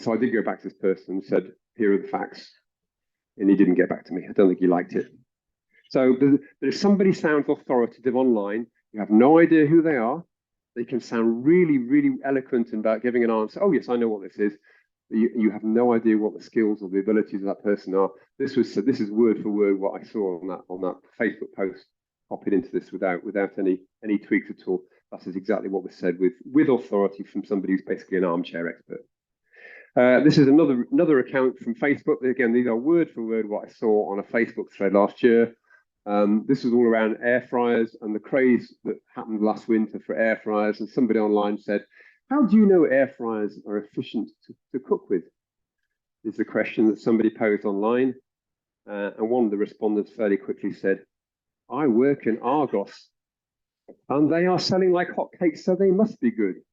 So I did go back to this person and said, here are the facts. And he didn't get back to me. I don't think he liked it. So but if somebody sounds authoritative online, you have no idea who they are. They can sound really, really eloquent about giving an answer. Oh, yes, I know what this is. You have no idea what the skills or the abilities of that person are. This is word for word what I saw on that Facebook post, copied into this without any tweaks at all. That is exactly what was said with authority from somebody who's basically an armchair expert. This is another account from Facebook. Again, these are word for word what I saw on a Facebook thread last year. This was all around air fryers and the craze that happened last winter for air fryers. And somebody online said, how do you know air fryers are efficient to cook with? Is the question that somebody posed online. And one of the respondents fairly quickly said, I work in Argos and they are selling like hotcakes, so they must be good.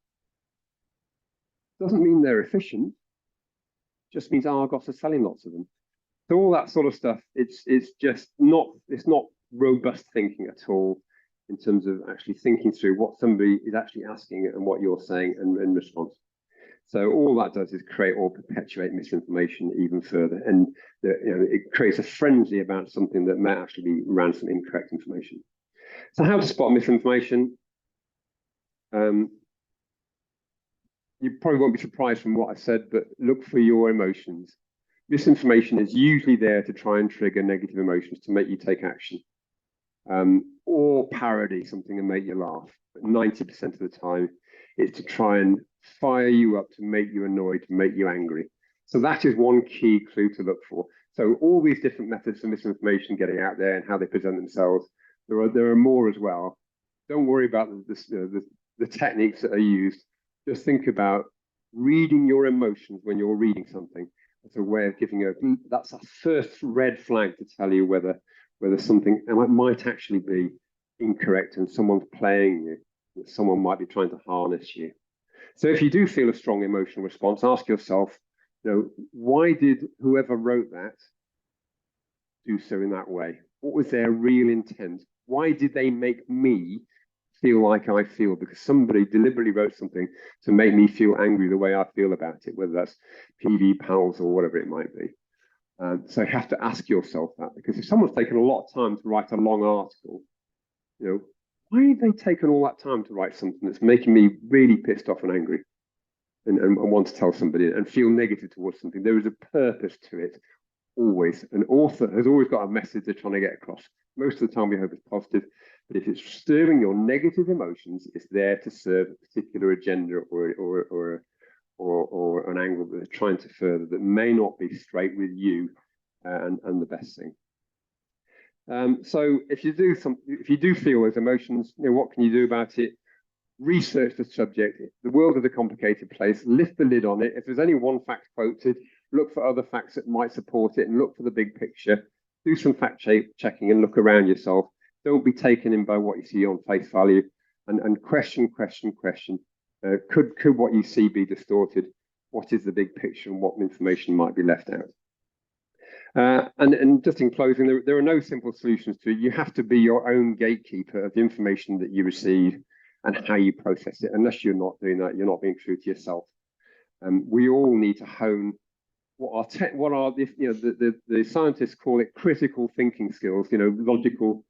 Doesn't mean they're efficient, just means Argos are selling lots of them. So all that sort of stuff, it's not robust thinking at all in terms of actually thinking through what somebody is actually asking and what you're saying in response. So all that does is create or perpetuate misinformation even further, and it creates a frenzy about something that may actually be around some incorrect information. So how to spot misinformation? You probably won't be surprised from what I said, but look for your emotions. Misinformation is usually there to try and trigger negative emotions to make you take action, or parody something and make you laugh. But 90% of the time, it's to try and fire you up, to make you annoyed, to make you angry. So that is one key clue to look for. So all these different methods of misinformation getting out there and how they present themselves, there are more as well. Don't worry about the techniques that are used. Just think about reading your emotions when you're reading something. It's a way of that's a first red flag to tell you whether something might actually be incorrect and someone's playing you, that someone might be trying to harness you. So if you do feel a strong emotional response, ask yourself, why did whoever wrote that do so in that way? What was their real intent? Why did they make me feel like I feel? Because somebody deliberately wrote something to make me feel angry the way I feel about it, whether that's PV pals or whatever it might be. So you have to ask yourself that, because if someone's taken a lot of time to write a long article, why have they taken all that time to write something that's making me really pissed off and angry and want to tell somebody and feel negative towards something? There is a purpose to it, always. An author has always got a message they're trying to get across. Most of the time we hope it's positive, but if it's stirring your negative emotions, it's there to serve a particular agenda or an angle that they're trying to further that may not be straight with you and the best thing. So if you do feel those emotions, what can you do about it? Research the subject. The world is a complicated place. Lift the lid on it. If there's only one fact quoted, look for other facts that might support it and look for the big picture. Do some fact checking and look around yourself. Don't be taken in by what you see on face value, and question. Could what you see be distorted? What is the big picture and what information might be left out? And just in closing, there are no simple solutions to it. You have to be your own gatekeeper of the information that you receive and how you process it. Unless you're not doing that, you're not being true to yourself. We all need to hone the scientists call it critical thinking skills. Logical,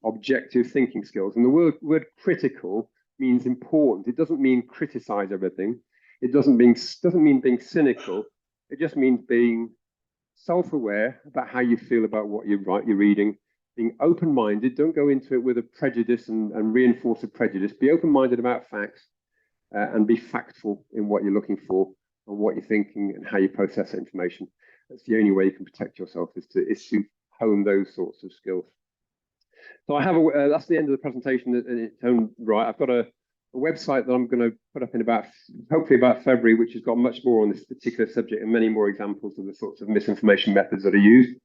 objective thinking skills. And the word critical means important. It doesn't mean criticize everything. It doesn't mean being cynical. It just means being self-aware about how you feel about what you're reading, being open-minded. Don't go into it with a prejudice and reinforce a prejudice. Be open-minded about facts and be factful in what you're looking for and what you're thinking and how you process information. That's the only way you can protect yourself, is to hone those sorts of skills. So I have that's the end of the presentation in its own right. I've got a website that I'm going to put up in hopefully about February, which has got much more on this particular subject and many more examples of the sorts of misinformation methods that are used.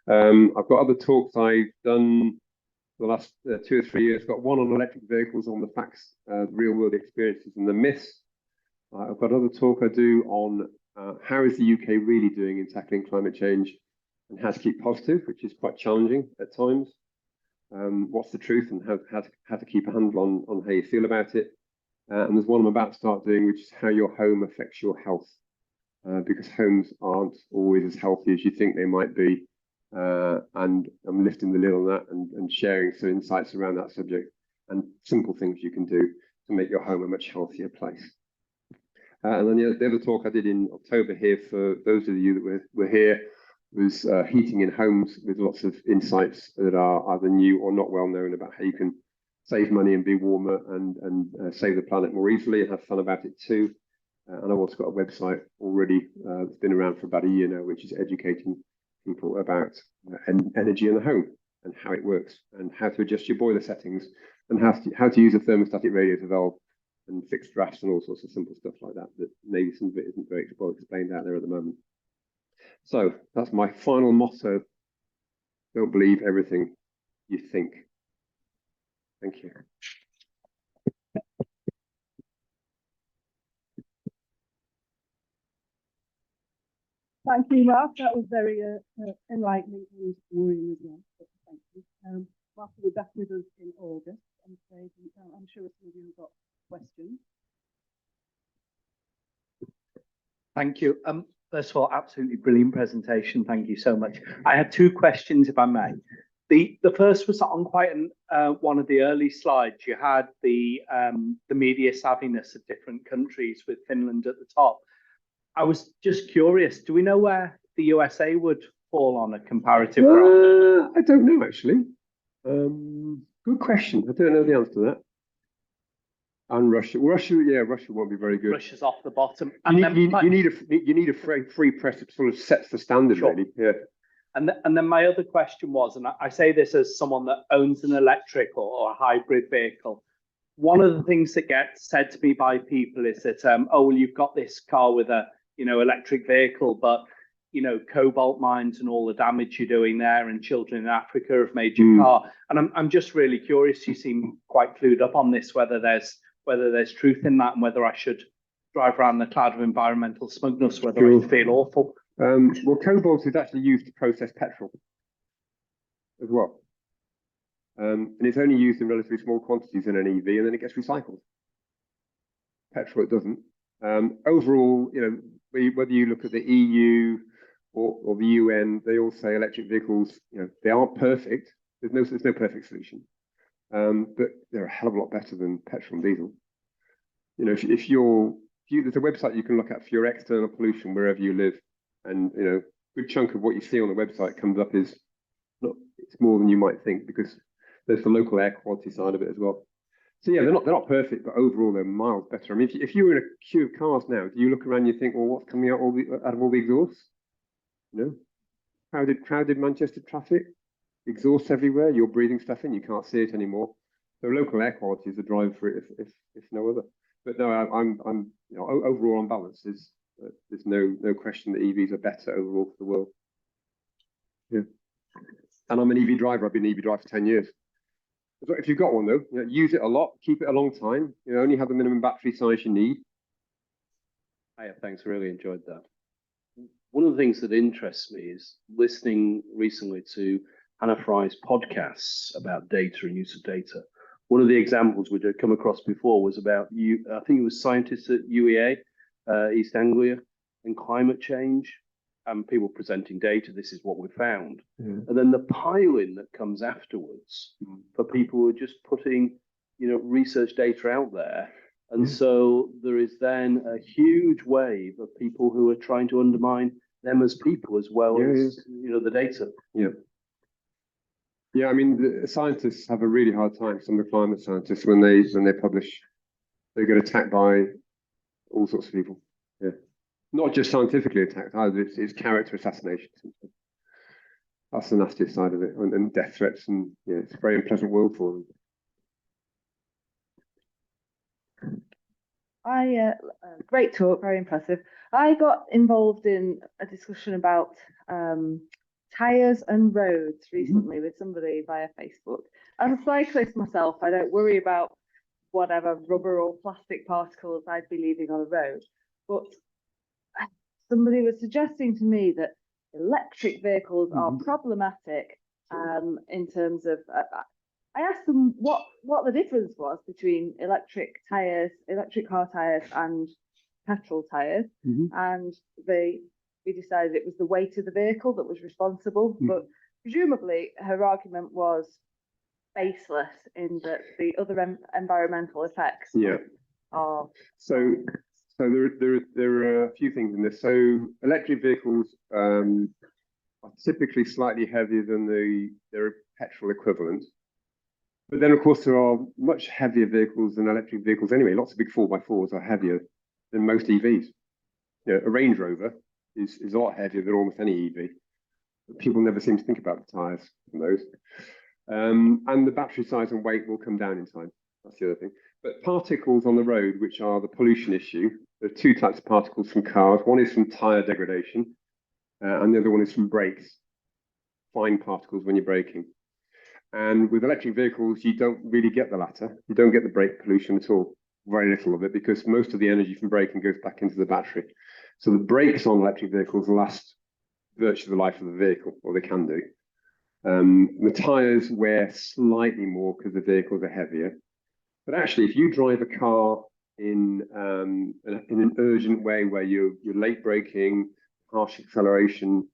I've got other talks I've done the last 2 or 3 years. I've got one on electric vehicles, on the facts, real world experiences and the myths. I've got another talk I do on how is the UK really doing in tackling climate change. and how to keep positive, which is quite challenging at times. What's the truth and how to keep a handle on how you feel about it. And there's one I'm about to start doing, which is how your home affects your health, because homes aren't always as healthy as you think they might be. And I'm lifting the lid on that and sharing some insights around that subject and simple things you can do to make your home a much healthier place. And then the other talk I did in October here, for those of you that were here, was heating in homes, with lots of insights that are either new or not well known about how you can save money and be warmer and save the planet more easily and have fun about it too. And I've also got a website already that's been around for about a year now, which is educating people about energy in the home and how it works and how to adjust your boiler settings and how to use a thermostatic radiator valve and fix drafts and all sorts of simple stuff like that, that maybe some of it isn't very well explained out there at the moment. So that's my final motto. Don't believe everything you think. Thank you. Thank you, Mark. That was very enlightening and worrying as well. But thank you. Mark will be back with us in August. I'm sure some of you have got questions. Thank you. First of all, absolutely brilliant presentation. Thank you so much. I had two questions, if I may. The first was on quite one of the early slides. You had the media savviness of different countries, with Finland at the top. I was just curious, do we know where the USA would fall on a comparative graph? I don't know, actually. Good question. I don't know the answer to that. And Russia, Russia won't be very good. Russia's off the bottom. And you need a free press that sort of sets the standard, Sure. really. Yeah. And then my other question was, and I say this as someone that owns an electric or a hybrid vehicle. One of the things that gets said to me by people is that, oh, well, you've got this car with a electric vehicle, but cobalt mines and all the damage you're doing there, and children in Africa have made your car. And I'm just really curious. You seem quite clued up on this, whether there's truth in that, and whether I should drive around the cloud of environmental smugness, whether I feel awful. Well, cobalt is actually used to process petrol as well. And it's only used in relatively small quantities in an EV, and then it gets recycled. Petrol, it doesn't. Overall, whether you look at the EU or the UN, they all say electric vehicles, they aren't perfect. There's no perfect solution. But they're a hell of a lot better than petrol and diesel. If there's a website you can look at for your external pollution wherever you live, and a good chunk of what you see on the website comes up it's more than you might think, because there's the local air quality side of it as well. So yeah, they're not perfect, but overall they're miles better. I mean, if you were in a queue of cars now, do you look around and you think, well, what's coming out of all the exhausts? Crowded Manchester traffic, exhaust everywhere. You're breathing stuff in, you can't see it anymore. So local air quality is the driver for it, if no other. But no, I'm overall on balance, there's no question that EVs are better overall for the world. Yeah, and I'm an EV driver. I've been an EV driver for 10 years. If you've got one though, use it a lot, keep it a long time. Only have the minimum battery size you need. Hiya, thanks. Really enjoyed that. One of the things that interests me is listening recently to Hannah Fry's podcasts about data and use of data. One of the examples which I'd come across before was about I think it was scientists at UEA, East Anglia, and climate change, and people presenting data. This is what we found. Yeah. And then the pile-in that comes afterwards for people who are just putting, research data out there. And so there is then a huge wave of people who are trying to undermine them as people as well as, the data. Yeah. Yeah, I mean, the scientists have a really hard time, some of the climate scientists, when they publish, they get attacked by all sorts of people. Yeah. Not just scientifically attacked either, it's character assassination. That's the nastiest side of it, and death threats, and it's a very unpleasant world for them. Great talk, very impressive. I got involved in a discussion about tyres and roads recently with somebody via Facebook. As a cyclist myself, I don't worry about whatever rubber or plastic particles I'd be leaving on a road. But somebody was suggesting to me that electric vehicles are problematic in terms of. I asked them what the difference was between electric car tires, and petrol tires, and we decided it was the weight of the vehicle that was responsible. But presumably, her argument was baseless in that the other environmental effects. Yeah. Are there are a few things in this. So electric vehicles are typically slightly heavier than their petrol equivalent. But then, of course, there are much heavier vehicles than electric vehicles anyway. Lots of big 4x4s are heavier than most EVs. You know, a Range Rover is a lot heavier than almost any EV. But people never seem to think about the tyres from those. And the battery size and weight will come down in time. That's the other thing. But particles on the road, which are the pollution issue, there are two types of particles from cars. One is from tyre degradation, and the other one is from brakes, fine particles when you're braking. And with electric vehicles, you don't really get the latter. You don't get the brake pollution at all, very little of it, because most of the energy from braking goes back into the battery. So the brakes on electric vehicles last virtually the life of the vehicle, or they can do. The tyres wear slightly more because the vehicles are heavier. But actually, if you drive a car in an urgent way where you're late braking, harsh acceleration,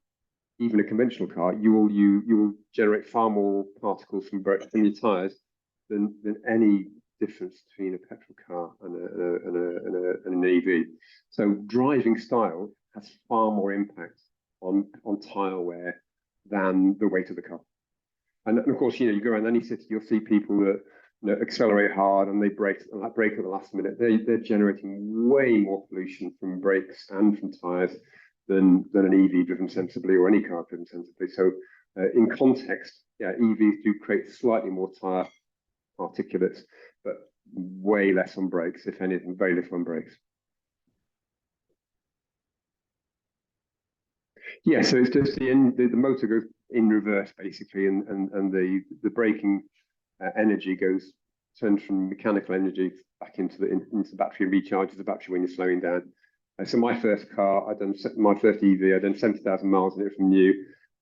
even a conventional car, you will generate far more particles from your tyres than any difference between a petrol car and an EV. So driving style has far more impact on tyre wear than the weight of the car. And of course, you go around any city, you'll see people that accelerate hard and they brake at the last minute. They're generating way more pollution from brakes and from tyres than an EV driven sensibly, or any car driven sensibly. So in context, yeah, EVs do create slightly more tyre particulates, but way less on brakes, if anything, very little on brakes. Yeah, so it's just the motor goes in reverse basically, and the braking energy turns from mechanical energy back into the battery and recharges the battery when you're slowing down. So my first car, my first EV, I'd done 70,000 miles in it from new.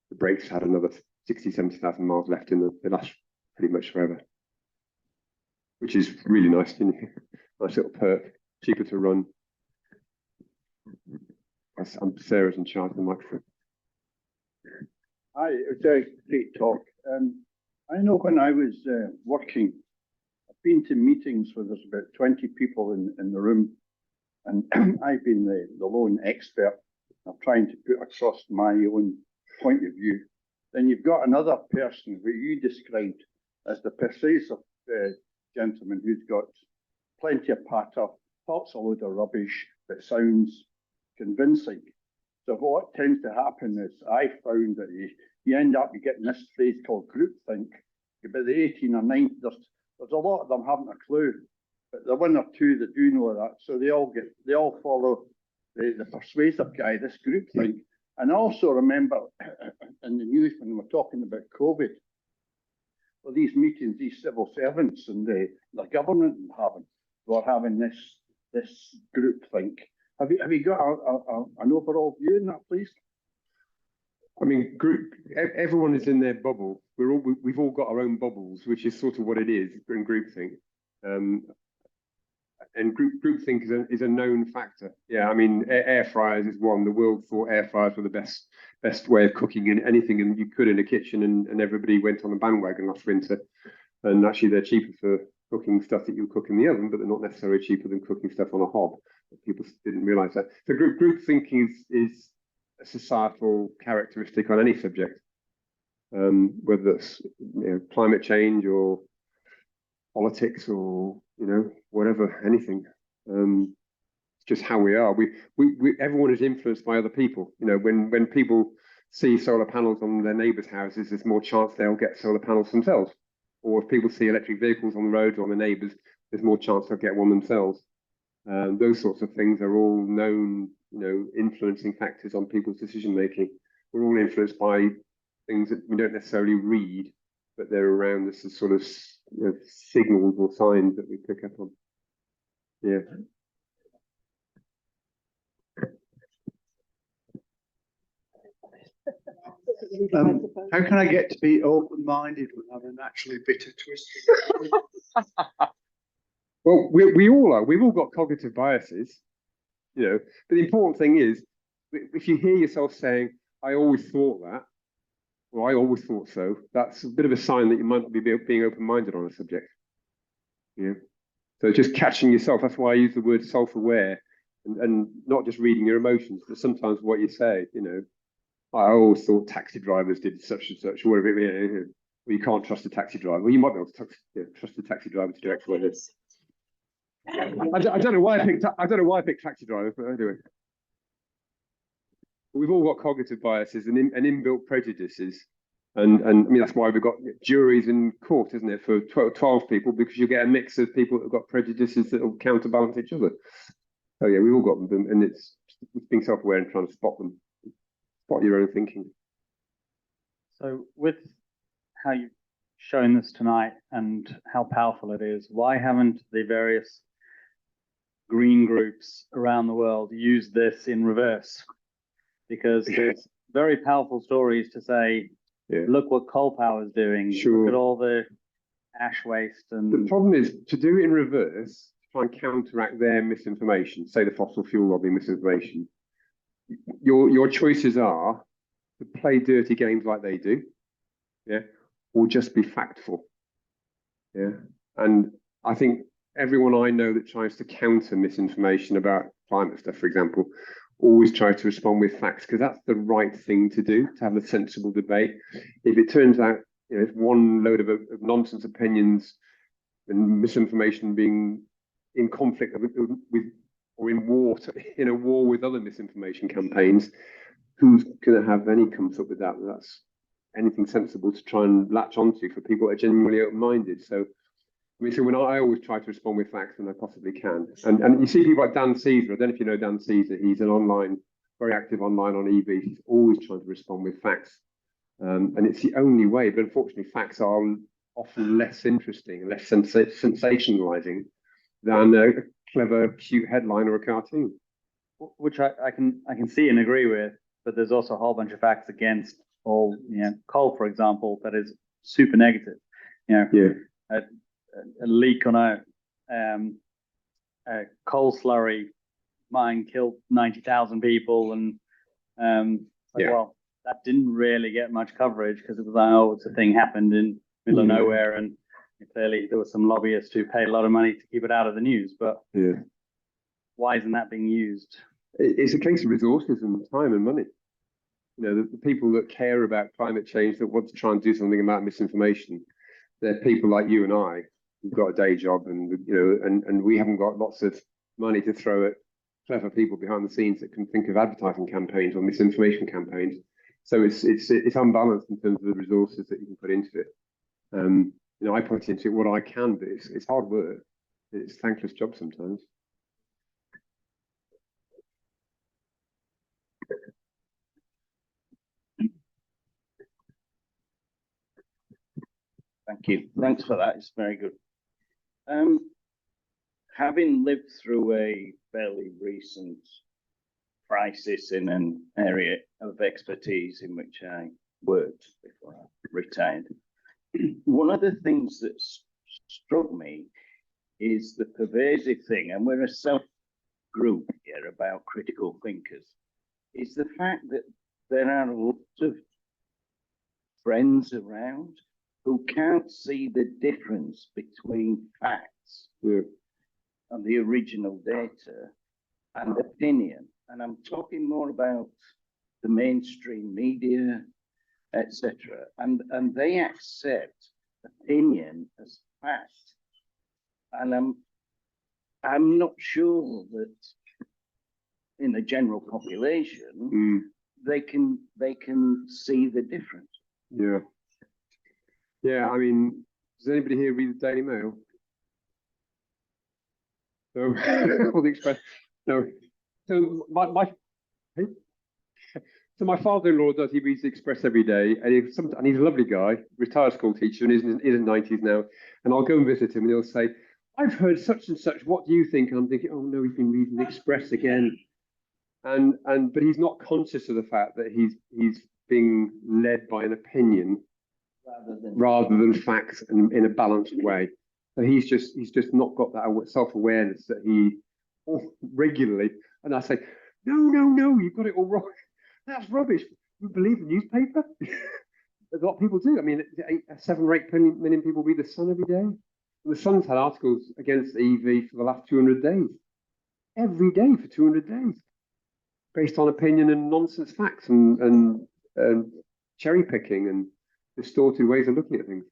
The brakes had another 60, 70,000 miles left in them. They last pretty much forever, which is really nice. Nice little perk, cheaper to run. Sarah's in charge of the microphone. Hi, it was a great talk. I know when I was working, I've been to meetings where there's about 20 people in the room, and I've been the lone expert of trying to put across my own point of view. Then you've got another person who you described as the persuasive gentleman who's got plenty of patter, talks a load of rubbish, but sounds convincing. So what tends to happen is I found that you end up getting this phrase called groupthink. About the 18 or 19, there's a lot of them haven't a clue, but the one or two that do know that, so they all follow the persuasive guy, this groupthink. And also remember in the news when we're talking about COVID, well, these meetings, these civil servants and the government were having this groupthink. Have you got an overall view in that, please? I mean, everyone is in their bubble. We've all got our own bubbles, which is sort of what it is in groupthink. And groupthink is a known factor. Yeah, I mean, air fryers is one. The world thought air fryers were the best way of cooking in anything and you could in a kitchen, and everybody went on the bandwagon last winter. And actually, they're cheaper for cooking stuff that you cook in the oven, but they're not necessarily cheaper than cooking stuff on a hob. People didn't realise that. So group thinking is a societal characteristic on any subject, whether it's climate change or politics or whatever, anything. It's just how we are. Everyone is influenced by other people. When people see solar panels on their neighbours' houses, there's more chance they'll get solar panels themselves. Or if people see electric vehicles on the road or on the neighbours, there's more chance they'll get one themselves. Those sorts of things are all known, influencing factors on people's decision making. We're all influenced by things that we don't necessarily read, but they're around us as sort of signals or signs that we pick up on. Yeah. How can I get to be open-minded when I'm a naturally bitter twisted? Well, we all are. We've all got cognitive biases, you know. But the important thing is, if you hear yourself saying, "I always thought that," or "I always thought so," that's a bit of a sign that you might not be being open-minded on a subject. Yeah. So just catching yourself. That's why I use the word self-aware, and not just reading your emotions, but sometimes what you say. You know, I always thought taxi drivers did such and such, or whatever. Well, you can't trust a taxi driver. Well, you might be able to trust a taxi driver to do X, Y, Z. I don't know why I picked taxi drivers, but anyway. We've all got cognitive biases and inbuilt prejudices, and I mean that's why we've got juries in court, isn't it, for 12 people, because you get a mix of people who've got prejudices that will counterbalance each other. So yeah, we've all got them, and it's being self-aware and trying to spot them, spot your own thinking. So with how you've shown this tonight and how powerful it is, why haven't the various green groups around the world used this in reverse? Because there's very powerful stories to say, look what coal power is doing, look at all the ash waste. And the problem is to do it in reverse, to try and counteract their misinformation, say the fossil fuel lobby misinformation. Your choices are to play dirty games like they do, or just be factful, And I think everyone I know that tries to counter misinformation about climate stuff, for example, always try to respond with facts, because that's the right thing to do, to have a sensible debate. If it turns out it's one load of nonsense opinions and misinformation being in conflict with or in a war with other misinformation campaigns, who's going to have any comfort with that? That's anything sensible to try and latch onto for people that are genuinely open-minded. So I mean, so when I always try to respond with facts when I possibly can. And you see people like Dan Caesar, I don't know if you know Dan Caesar, he's an very active online on EVs. He's always trying to respond with facts. And it's the only way, but unfortunately facts are often less interesting and less sensationalizing than a clever, cute headline or a cartoon. Which I can see and agree with, but there's also a whole bunch of facts against all, coal, for example, that is super negative. A leak on a coal slurry mine killed 90,000 people, and well, that didn't really get much coverage because it was like, oh, it's a thing happened in the middle of nowhere, and clearly there was some lobbyists who paid a lot of money to keep it out of the news. But why isn't that being used? It's a case of resources and time and money. The people that care about climate change, that want to try and do something about misinformation, they're people like you and I. We've got a day job, and and we haven't got lots of money to throw at clever people behind the scenes that can think of advertising campaigns or misinformation campaigns. So it's unbalanced in terms of the resources that you can put into it. I put into it what I can, but it's hard work. It's a thankless job sometimes. Thank you. Thanks for that. It's very good. Having lived through a fairly recent crisis in an area of expertise in which I worked before I retired, one of the things that struck me is the pervasive thing, and we're a self-group here about critical thinkers, is the fact that there are lots of friends around who can't see the difference between facts and the original data and opinion. And I'm talking more about the mainstream media, etc. And they accept opinion as fact. And I'm not sure that in the general population they can see the difference. Yeah, I mean, does anybody here read the Daily Mail? No, or the Express? No. So my father-in-law does. He reads the Express every day, and he's a lovely guy, retired school teacher, and he's in his 90s now. And I'll go and visit him, and he'll say, "I've heard such and such. What do you think?" And I'm thinking, "Oh no, he's been reading the Express again." But he's not conscious of the fact that he's being led by an opinion rather than facts and in a balanced way. So he's just not got that self-awareness that he regularly, and I say, no, you've got it all wrong. That's rubbish. You believe the newspaper? A lot of people do. I mean, 7 or 8 million people read the Sun every day. The Sun's had articles against EV for the last 200 days. Every day for 200 days. Based on opinion and nonsense facts and cherry picking and distorted ways of looking at things.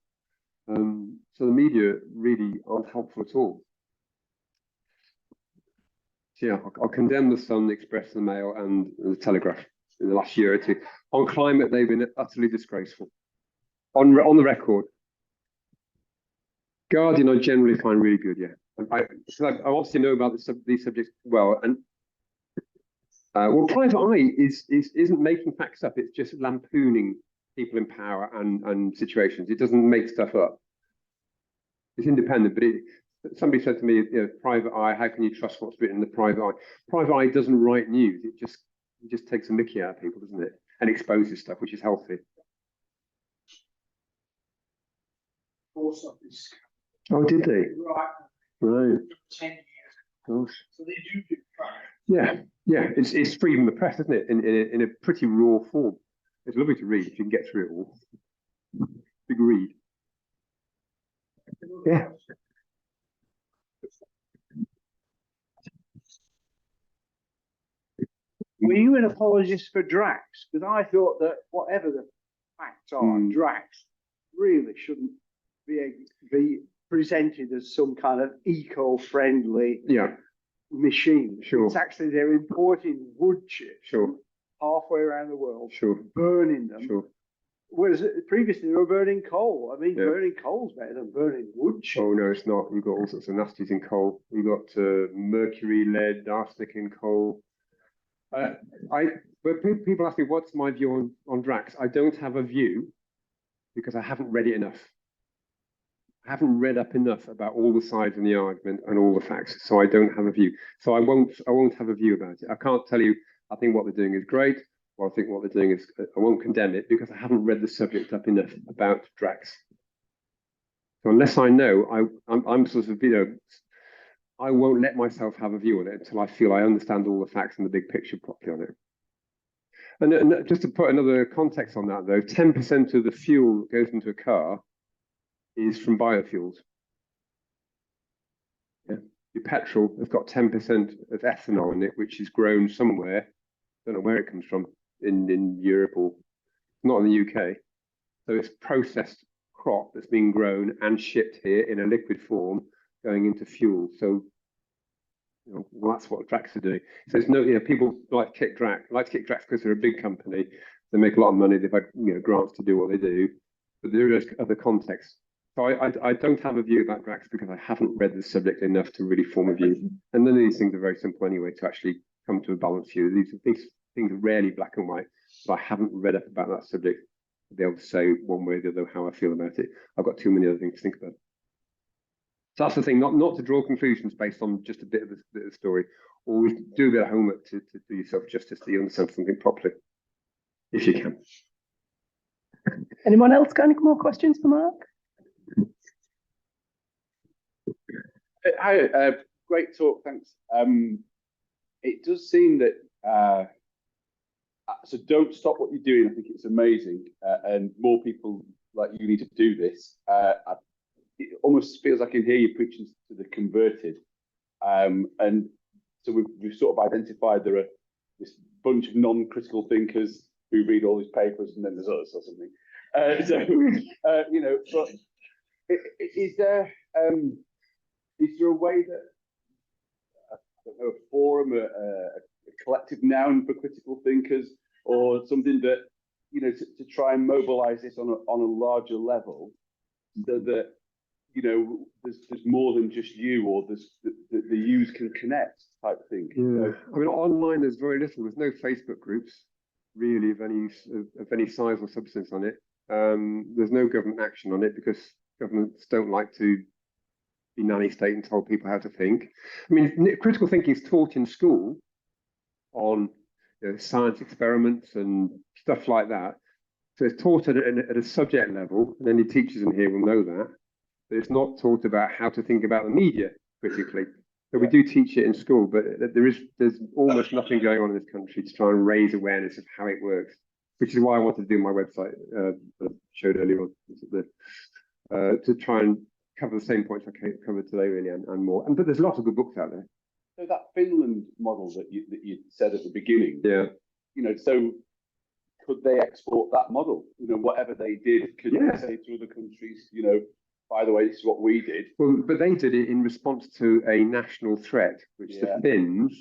So the media really aren't helpful at all. So yeah, I'll condemn the Sun, the Express, the Mail, and the Telegraph in the last year or two. On climate, they've been utterly disgraceful. On the record. Guardian, I generally find really good, yeah. I obviously know about these subjects well, and well, Private Eye isn't making facts up. It's just lampooning people in power and situations. It doesn't make stuff up. It's independent, but somebody said to me, you know, Private Eye, how can you trust what's written in the Private Eye? Private Eye doesn't write news. It just takes a mickey out of people, doesn't it? And exposes stuff, which is healthy. Oh, did they? Right. 10 years. Gosh. So they do try. Yeah. It's freedom of the press, isn't it? In a pretty raw form. It's lovely to read if you can get through it all. Big read. Yeah. Were you an apologist for Drax? Because I thought that whatever the facts are, Drax really shouldn't be presented as some kind of eco-friendly machine. Sure. It's actually they're importing wood chips halfway around the world, burning them. Sure. Whereas previously they were burning coal. I mean, burning coal's better than burning wood chips. Oh no, it's not. You've got all sorts of nasties in coal. You've got mercury, lead, arsenic in coal. But people ask me what's my view on Drax. I don't have a view because I haven't read it enough. I haven't read up enough about all the sides in the argument and all the facts, so I don't have a view. So I won't have a view about it. I can't tell you I think what they're doing is great, or I think what they're doing is I won't condemn it because I haven't read the subject up enough about Drax. So unless I know, I'm sort of, you know, I won't let myself have a view on it until I feel I understand all the facts and the big picture properly on it. And just to put another context on that, though, 10% of the fuel that goes into a car is from biofuels. Yeah. Your petrol has got 10% of ethanol in it, which is grown somewhere. Don't know where it comes from in Europe or not in the UK. So it's processed crop that's been grown and shipped here in a liquid form, going into fuel. So, you know, well, that's what Drax are doing. So it's no, you know, people like to kick Drax because they're a big company. They make a lot of money. They've had, you know, grants to do what they do, but there is other contexts. So I don't have a view about Drax because I haven't read the subject enough to really form a view. And none of these things are very simple anyway to actually come to a balanced view. These things are rarely black and white. But I haven't read up about that subject to be able to say one way or the other how I feel about it. I've got too many other things to think about. So that's the thing, not to draw conclusions based on just a bit of the story. Always do a bit of homework to do yourself justice, so you understand something properly, if you can. Anyone else got any more questions for Mark? Hi, great talk, thanks. It does seem that, so don't stop what you're doing. I think it's amazing, and more people like you need to do this. It almost feels like I can hear you preaching to the converted, and so we've sort of identified there are this bunch of non-critical thinkers who read all these papers, and then there's us or something. You know, but is there a way that I don't know, a forum, a collective noun for critical thinkers, or something that, you know, to try and mobilize this on a larger level, so that, you know, there's more than just you, or the yous can connect type thing. Yeah, I mean, online there's very little. There's no Facebook groups really of any size or substance on it. There's no government action on it because governments don't like to be nanny state and tell people how to think. I mean, critical thinking is taught in school on, you know, science experiments and stuff like that. So it's taught at a subject level, and any teachers in here will know that, but it's not taught about how to think about the media critically. So we do teach it in school, but there's almost nothing going on in this country to try and raise awareness of how it works, which is why I wanted to do my website that I showed earlier on, to try and cover the same points I covered today, really, and more. But there's lots of good books out there. So that Finland model that you said at the beginning, Yeah. you know, so could they export that model? You know, whatever they did, could they say to other countries, you know, by the way, this is what we did? Well, but they did it in response to a national threat, which the Finns,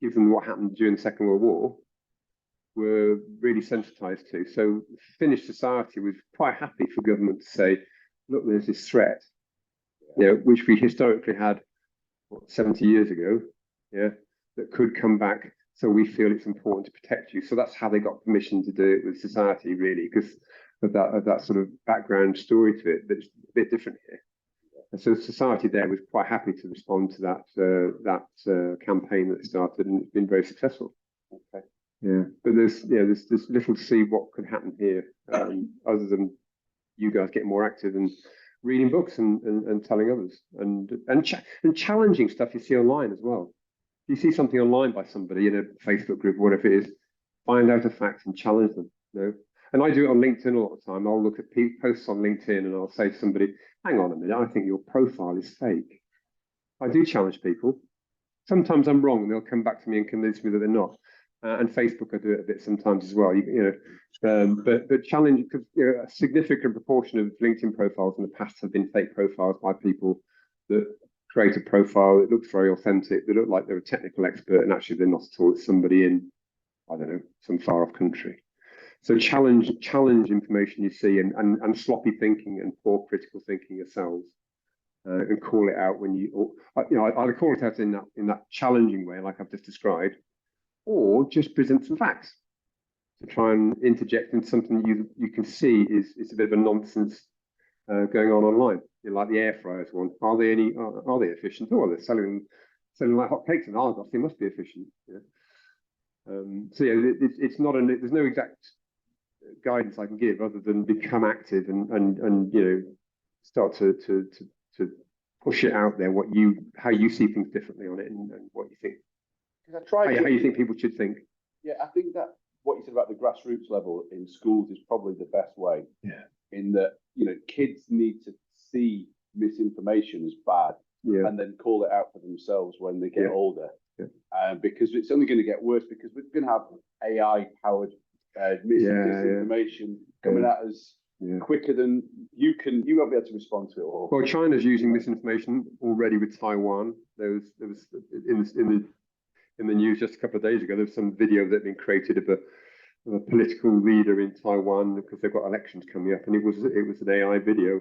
given what happened during the Second World War, were really sensitized to. So Finnish society was quite happy for government to say, look, there's this threat, you know, which we historically had 70 years ago, that could come back. So we feel it's important to protect you. So that's how they got permission to do it with society, really, because of that sort of background story to it. But it's a bit different here. And so society there was quite happy to respond to that campaign that started, and it's been very successful. Okay. Yeah, but there's little to see what could happen here, other than you guys getting more active and reading books and telling others and challenging stuff you see online as well. If you see something online by somebody in a Facebook group or whatever it is, find out a fact and challenge them. You know? And I do it on LinkedIn a lot of the time. I'll look at posts on LinkedIn and I'll say to somebody, hang on a minute, I think your profile is fake. I do challenge people. Sometimes I'm wrong and they'll come back to me and convince me that they're not. And Facebook, I do it a bit sometimes as well. But challenge, because a significant proportion of LinkedIn profiles in the past have been fake profiles by people that create a profile that looks very authentic. They look like they're a technical expert, and actually they're not at all. It's somebody in, I don't know, some far off country. So challenge information you see, and sloppy thinking and poor critical thinking yourselves, and call it out when you, either call it out in that challenging way, like I've just described, or just present some facts to try and interject in something you can see is a bit of a nonsense going on online. Like the air fryers one, are they efficient? Oh, they're selling like hotcakes in Argos, they must be efficient. It's not there's no exact guidance I can give other than become active and start to push it out there, how you see things differently on it and what you think. How you think people should think. Yeah, I think that what you said about the grassroots level in schools is probably the best way. Yeah. In that, kids need to see misinformation as bad, and then call it out for themselves when they get older. Yeah. Because it's only going to get worse, because we're going to have AI powered misinformation coming at us quicker than you won't be able to respond to it all. Well, China's using misinformation already with Taiwan. There was in the news just a couple of days ago, there was some video that had been created of a political leader in Taiwan, because they've got elections coming up, and it was an AI video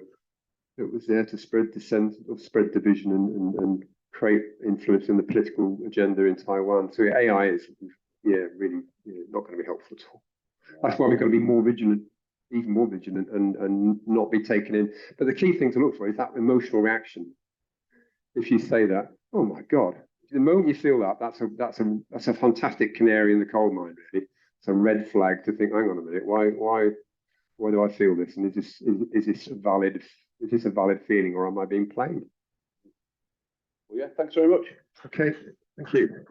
that was there to spread dissent or spread division and create influence in the political agenda in Taiwan. So AI is really not going to be helpful at all. That's why we've got to be more vigilant, even more vigilant, and not be taken in. But the key thing to look for is that emotional reaction. If you say that, oh my God, the moment you feel that, that's a fantastic canary in the coal mine, really. It's a red flag to think, hang on a minute, why do I feel this? And is this a valid feeling, or am I being played? Well, yeah, thanks very much. Okay, thank you.